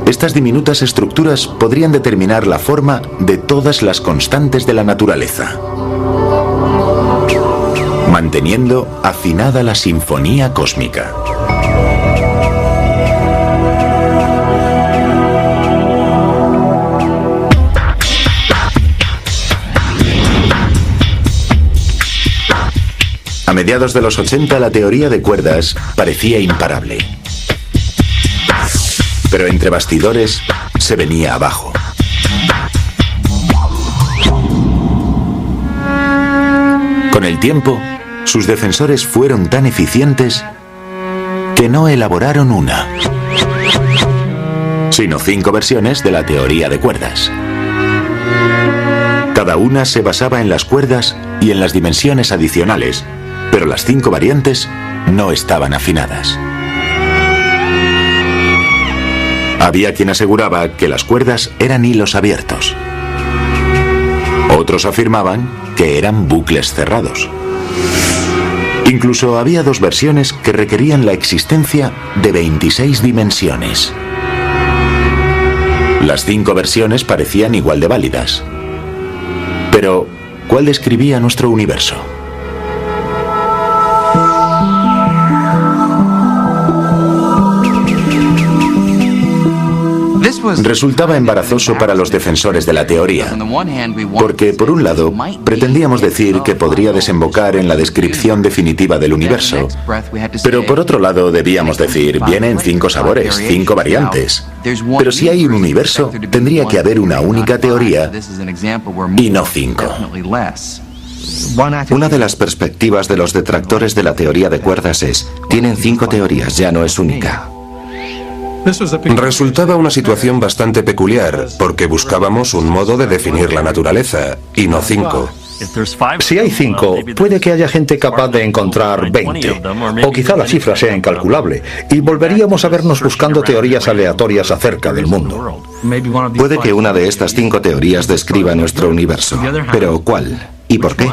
estas diminutas estructuras podrían determinar la forma de todas las constantes de la naturaleza, manteniendo afinada la sinfonía cósmica. A mediados de los 80, la teoría de cuerdas parecía imparable. Pero entre bastidores se venía abajo. Con el tiempo, sus defensores fueron tan eficientes que no elaboraron una, sino 5 versiones de la teoría de cuerdas. Cada una se basaba en las cuerdas y en las dimensiones adicionales, pero las 5 variantes no estaban afinadas. Había quien aseguraba que las cuerdas eran hilos abiertos. Otros afirmaban que eran bucles cerrados. Incluso había dos versiones que requerían la existencia de 26 dimensiones. Las 5 versiones parecían igual de válidas. Pero, ¿cuál describía nuestro universo? Resultaba embarazoso para los defensores de la teoría, porque por un lado pretendíamos decir que podría desembocar en la descripción definitiva del universo, pero por otro lado debíamos decir, viene en 5 sabores, 5 variantes. Pero si hay un universo, tendría que haber una única teoría y no 5. Una de las perspectivas de los detractores de la teoría de cuerdas es, tienen 5 teorías, ya no es única. Resultaba una situación bastante peculiar, porque buscábamos un modo de definir la naturaleza, y no 5. Si hay 5, puede que haya gente capaz de encontrar 20, o quizá la cifra sea incalculable, y volveríamos a vernos buscando teorías aleatorias acerca del mundo. Puede que una de estas 5 teorías describa nuestro universo, pero ¿cuál? ¿Y por qué?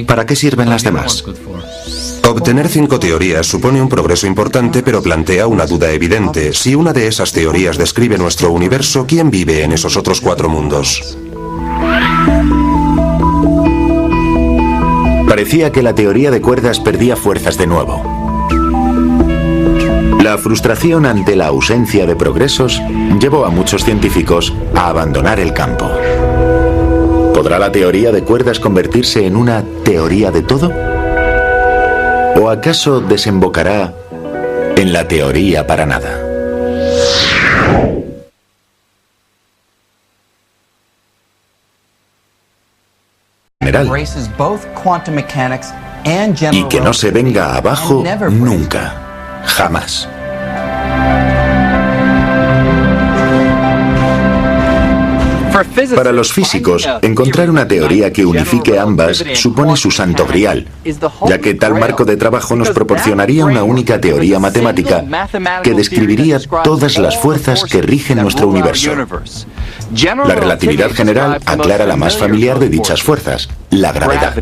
¿Para qué sirven las demás? Obtener 5 teorías supone un progreso importante, pero plantea una duda evidente. Si una de esas teorías describe nuestro universo, ¿quién vive en esos otros 4 mundos? Parecía que la teoría de cuerdas perdía fuerzas de nuevo. La frustración ante la ausencia de progresos llevó a muchos científicos a abandonar el campo. ¿Podrá la teoría de cuerdas convertirse en una teoría de todo? ¿O acaso desembocará en la teoría para nada? Y que no se venga abajo nunca, jamás. Para los físicos, encontrar una teoría que unifique ambas supone su santo grial, ya que tal marco de trabajo nos proporcionaría una única teoría matemática que describiría todas las fuerzas que rigen nuestro universo. La relatividad general aclara la más familiar de dichas fuerzas, la gravedad.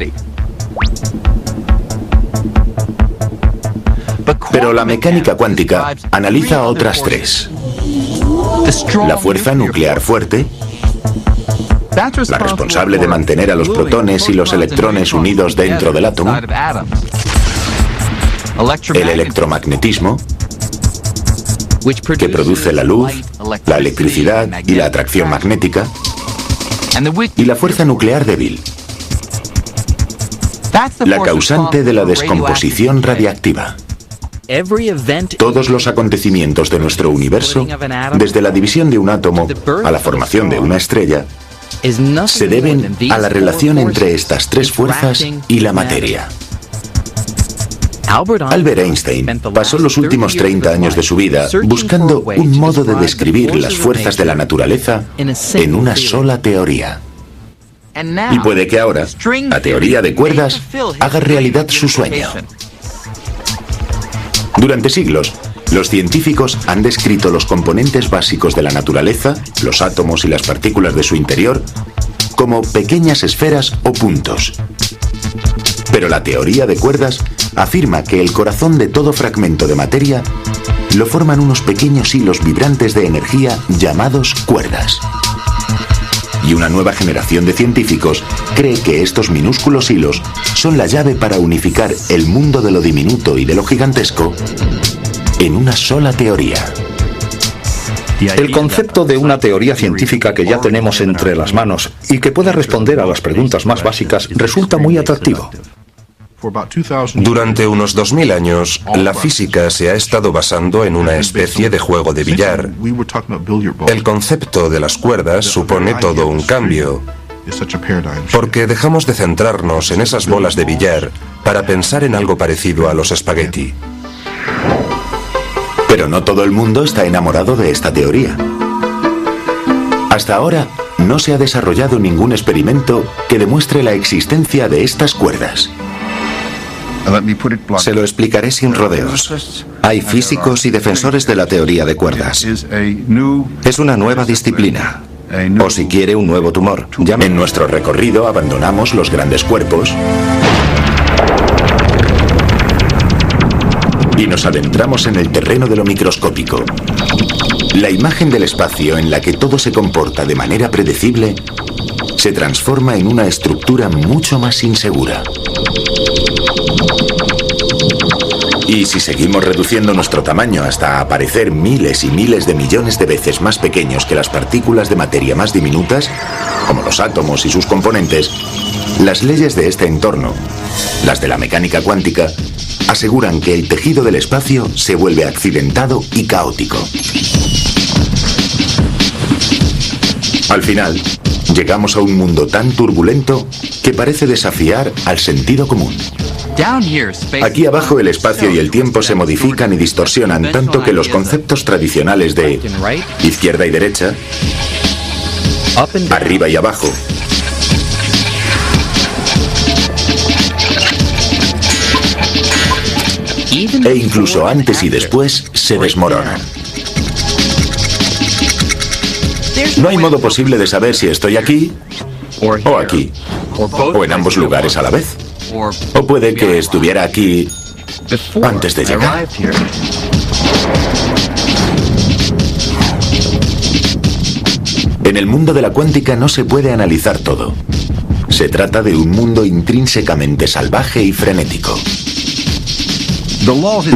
Pero la mecánica cuántica analiza otras 3. La fuerza nuclear fuerte, la responsable de mantener a los protones y los electrones unidos dentro del átomo, el electromagnetismo, que produce la luz, la electricidad y la atracción magnética, y la fuerza nuclear débil, la causante de la descomposición radiactiva. Todos los acontecimientos de nuestro universo, desde la división de un átomo a la formación de una estrella, se deben a la relación entre estas 3 fuerzas y la materia. Albert Einstein pasó los últimos 30 años de su vida buscando un modo de describir las fuerzas de la naturaleza en una sola teoría. Y puede que ahora la teoría de cuerdas haga realidad su sueño. Durante siglos, los científicos han descrito los componentes básicos de la naturaleza, los átomos y las partículas de su interior, como pequeñas esferas o puntos. Pero la teoría de cuerdas afirma que el corazón de todo fragmento de materia lo forman unos pequeños hilos vibrantes de energía llamados cuerdas. Y una nueva generación de científicos cree que estos minúsculos hilos son la llave para unificar el mundo de lo diminuto y de lo gigantesco en una sola teoría. El concepto de una teoría científica que ya tenemos entre las manos y que pueda responder a las preguntas más básicas resulta muy atractivo. Durante unos 2000 años, la física se ha estado basando en una especie de juego de billar. El concepto de las cuerdas supone todo un cambio, porque dejamos de centrarnos en esas bolas de billar para pensar en algo parecido a los espagueti. Pero no todo el mundo está enamorado de esta teoría. Hasta ahora, no se ha desarrollado ningún experimento que demuestre la existencia de estas cuerdas. Se lo explicaré sin rodeos. Hay físicos y defensores de la teoría de cuerdas. Es una nueva disciplina. O si quiere, un nuevo tumor. En nuestro recorrido abandonamos los grandes cuerpos y nos adentramos en el terreno de lo microscópico. La imagen del espacio en la que todo se comporta de manera predecible se transforma en una estructura mucho más insegura. Y si seguimos reduciendo nuestro tamaño hasta aparecer miles y miles de millones de veces más pequeños que las partículas de materia más diminutas, como los átomos y sus componentes, las leyes de este entorno, las de la mecánica cuántica, aseguran que el tejido del espacio se vuelve accidentado y caótico. Al final, llegamos a un mundo tan turbulento que parece desafiar al sentido común. Aquí abajo el espacio y el tiempo se modifican y distorsionan tanto que los conceptos tradicionales de izquierda y derecha, arriba y abajo, e incluso antes y después se desmoronan. No hay modo posible de saber si estoy aquí o aquí, o en ambos lugares a la vez. O puede que estuviera aquí antes de llegar. En el mundo de la cuántica no se puede analizar todo. Se trata de un mundo intrínsecamente salvaje y frenético.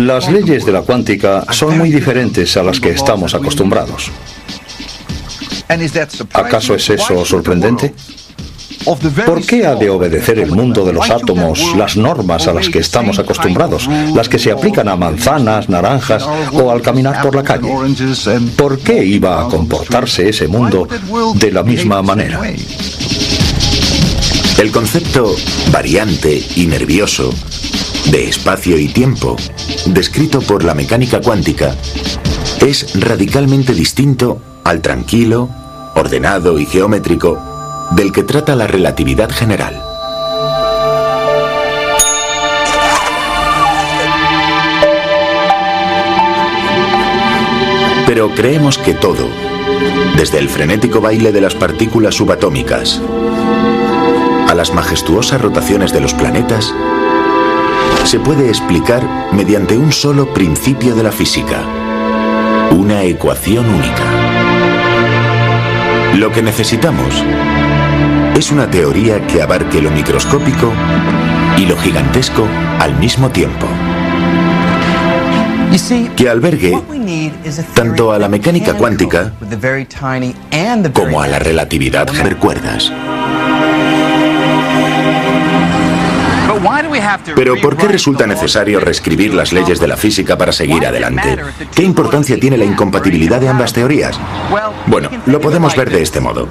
Las leyes de la cuántica son muy diferentes a las que estamos acostumbrados. ¿Acaso es eso sorprendente? ¿Por qué ha de obedecer el mundo de los átomos las normas a las que estamos acostumbrados, las que se aplican a manzanas, naranjas o al caminar por la calle? ¿Por qué iba a comportarse ese mundo de la misma manera? El concepto variante y nervioso de espacio y tiempo, descrito por la mecánica cuántica, es radicalmente distinto al tranquilo, ordenado y geométrico del que trata la relatividad general. Pero creemos que todo, desde el frenético baile de las partículas subatómicas a las majestuosas rotaciones de los planetas, se puede explicar mediante un solo principio de la física, una ecuación única. Lo que necesitamos es una teoría que abarque lo microscópico y lo gigantesco al mismo tiempo. Que albergue tanto a la mecánica cuántica como a la relatividad de cuerdas. Pero ¿por qué resulta necesario reescribir las leyes de la física para seguir adelante? ¿Qué importancia tiene la incompatibilidad de ambas teorías? Bueno, lo podemos ver de este modo.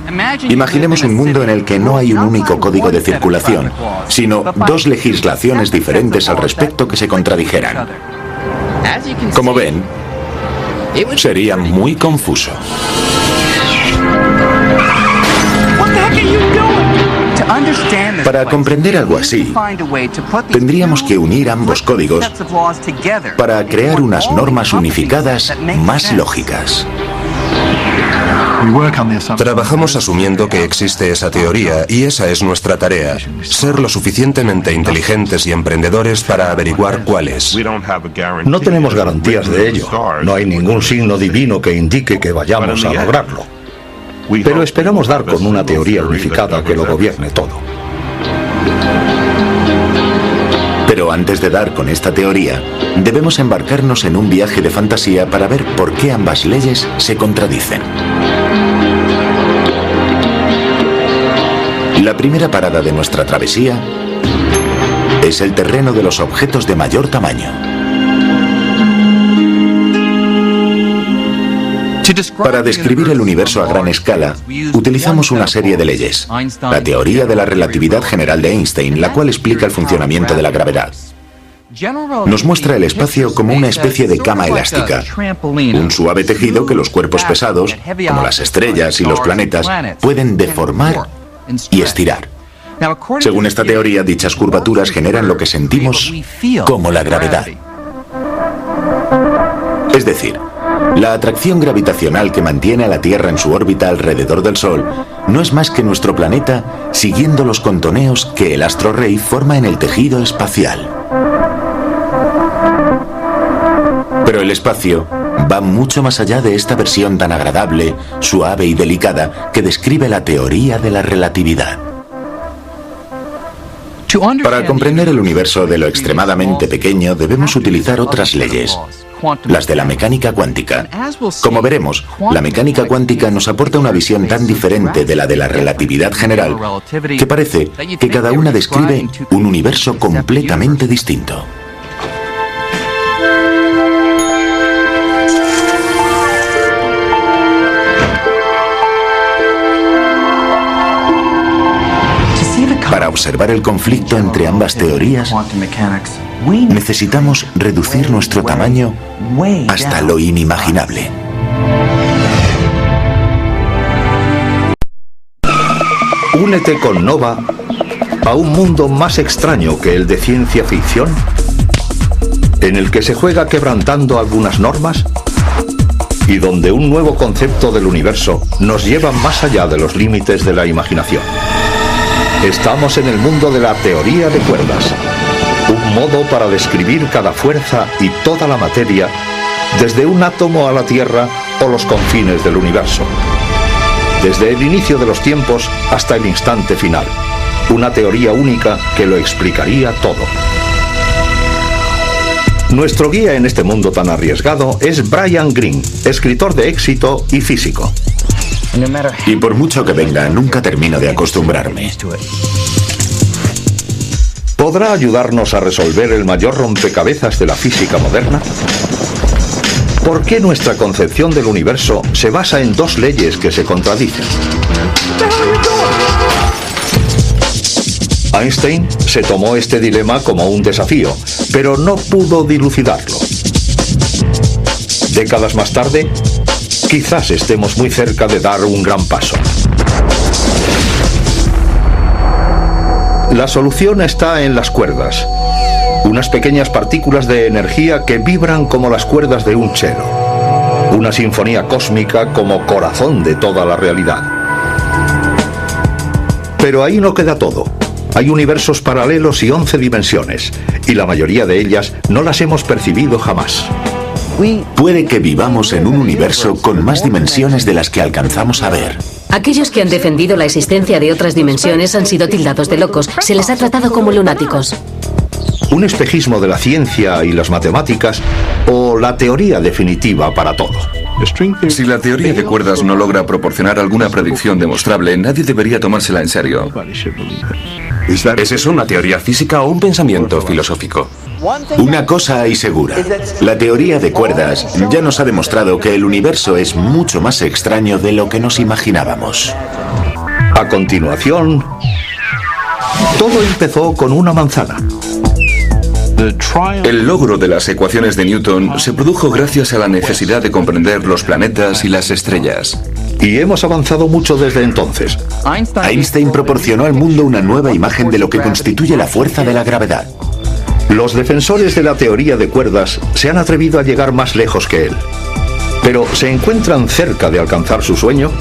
Imaginemos un mundo en el que no hay un único código de circulación, sino dos legislaciones diferentes al respecto que se contradijeran. Como ven, sería muy confuso. Para comprender algo así, tendríamos que unir ambos códigos para crear unas normas unificadas más lógicas. Trabajamos asumiendo que existe esa teoría y esa es nuestra tarea, ser lo suficientemente inteligentes y emprendedores para averiguar cuál es. No tenemos garantías de ello. No hay ningún signo divino que indique que vayamos a lograrlo. Pero esperamos dar con una teoría unificada que lo gobierne todo. Pero antes de dar con esta teoría, debemos embarcarnos en un viaje de fantasía para ver por qué ambas leyes se contradicen. La primera parada de nuestra travesía es el terreno de los objetos de mayor tamaño. Para describir el universo a gran escala, utilizamos una serie de leyes. La teoría de la relatividad general de Einstein, la cual explica el funcionamiento de la gravedad. Nos muestra el espacio como una especie de cama elástica, un suave tejido que los cuerpos pesados, como las estrellas y los planetas, pueden deformar y estirar. Según esta teoría, dichas curvaturas generan lo que sentimos como la gravedad. Es decir, la atracción gravitacional que mantiene a la Tierra en su órbita alrededor del Sol no es más que nuestro planeta siguiendo los contoneos que el astro rey forma en el tejido espacial. Pero el espacio va mucho más allá de esta versión tan agradable, suave y delicada que describe la teoría de la relatividad. Para comprender el universo de lo extremadamente pequeño debemos utilizar otras leyes, las de la mecánica cuántica. Como veremos, la mecánica cuántica nos aporta una visión tan diferente de la relatividad general que parece que cada una describe un universo completamente distinto. Para observar el conflicto entre ambas teorías, necesitamos reducir nuestro tamaño hasta lo inimaginable. Únete con Nova a un mundo más extraño que el de ciencia ficción, en el que se juega quebrantando algunas normas y donde un nuevo concepto del universo nos lleva más allá de los límites de la imaginación. Estamos en el mundo de la teoría de cuerdas, un modo para describir cada fuerza y toda la materia, desde un átomo a la Tierra o los confines del universo. Desde el inicio de los tiempos hasta el instante final. Una teoría única que lo explicaría todo. Nuestro guía en este mundo tan arriesgado es Brian Greene, escritor de éxito y físico. Y por mucho que venga, nunca termino de acostumbrarme. ¿Podrá ayudarnos a resolver el mayor rompecabezas de la física moderna? ¿Por qué nuestra concepción del universo se basa en dos leyes que se contradicen? Einstein se tomó este dilema como un desafío, pero no pudo dilucidarlo. Décadas más tarde, quizás estemos muy cerca de dar un gran paso. La solución está en las cuerdas, unas pequeñas partículas de energía que vibran como las cuerdas de un cello, una sinfonía cósmica como corazón de toda la realidad. Pero ahí no queda todo. Hay universos paralelos y 11 dimensiones, y la mayoría de ellas no las hemos percibido jamás. Puede que vivamos en un universo con más dimensiones de las que alcanzamos a ver. Aquellos que han defendido la existencia de otras dimensiones han sido tildados de locos. Se les ha tratado como lunáticos. Un espejismo de la ciencia y las matemáticas, o la teoría definitiva para todo. Si la teoría de cuerdas no logra proporcionar alguna predicción demostrable, nadie debería tomársela en serio. ¿Es eso una teoría física o un pensamiento filosófico? Una cosa hay segura. La teoría de cuerdas ya nos ha demostrado que el universo es mucho más extraño de lo que nos imaginábamos. A continuación, todo empezó con una manzana. El logro de las ecuaciones de Newton se produjo gracias a la necesidad de comprender los planetas y las estrellas. Y hemos avanzado mucho desde entonces. Einstein proporcionó al mundo una nueva imagen de lo que constituye la fuerza de la gravedad. Los defensores de la teoría de cuerdas se han atrevido a llegar más lejos que él. Pero ¿se encuentran cerca de alcanzar su sueño?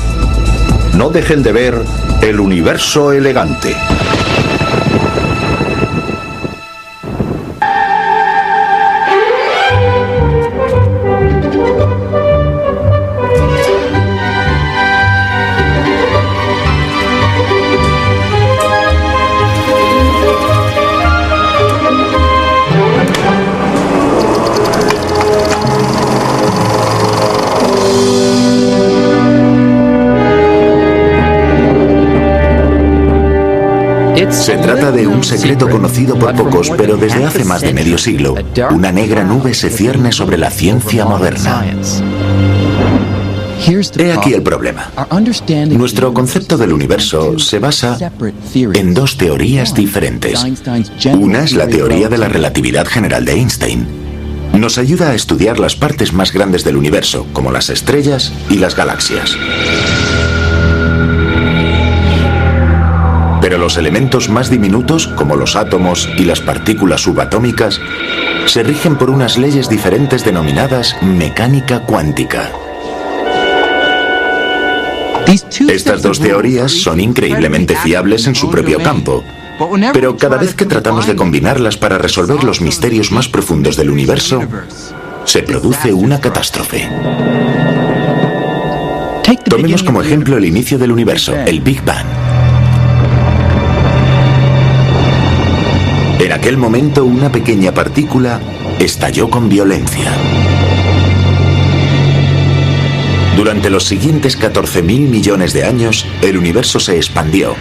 No dejen de ver el universo elegante. Se trata de un secreto conocido por pocos, pero desde hace más de medio siglo, una negra nube se cierne sobre la ciencia moderna. He aquí el problema. Nuestro concepto del universo se basa en dos teorías diferentes. Una es la teoría de la relatividad general de Einstein. Nos ayuda a estudiar las partes más grandes del universo, como las estrellas y las galaxias. Pero los elementos más diminutos, como los átomos y las partículas subatómicas, se rigen por unas leyes diferentes denominadas mecánica cuántica. Estas dos teorías son increíblemente fiables en su propio campo, pero cada vez que tratamos de combinarlas para resolver los misterios más profundos del universo, se produce una catástrofe. Tomemos como ejemplo el inicio del universo, el Big Bang. En aquel momento, una pequeña partícula estalló con violencia. Durante los siguientes 14.000 millones de años, el universo se expandió,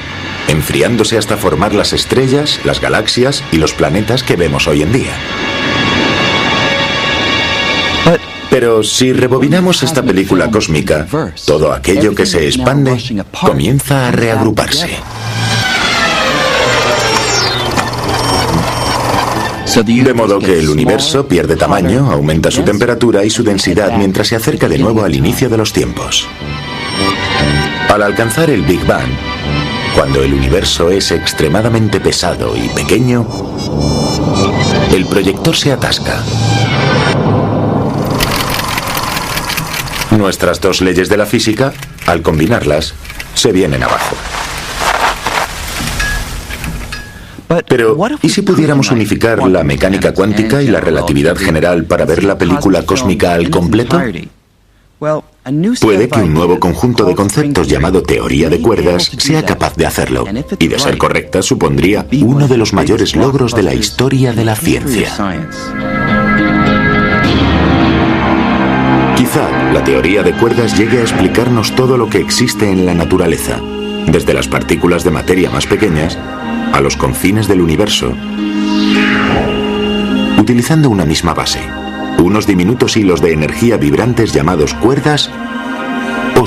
enfriándose hasta formar las estrellas, las galaxias y los planetas que vemos hoy en día. Pero si rebobinamos esta película cósmica, todo aquello que se expande comienza a reagruparse. De modo que el universo pierde tamaño, aumenta su temperatura y su densidad mientras se acerca de nuevo al inicio de los tiempos. Al alcanzar el Big Bang, cuando el universo es extremadamente pesado y pequeño, el proyector se atasca. Nuestras dos leyes de la física, al combinarlas, se vienen abajo. Pero, ¿y si pudiéramos unificar la mecánica cuántica y la relatividad general para ver la película cósmica al completo? Puede que un nuevo conjunto de conceptos llamado teoría de cuerdas sea capaz de hacerlo, y de ser correcta supondría uno de los mayores logros de la historia de la ciencia. Quizá la teoría de cuerdas llegue a explicarnos todo lo que existe en la naturaleza, desde las partículas de materia más pequeñas a los confines del universo, utilizando una misma base, unos diminutos hilos de energía vibrantes llamados cuerdas o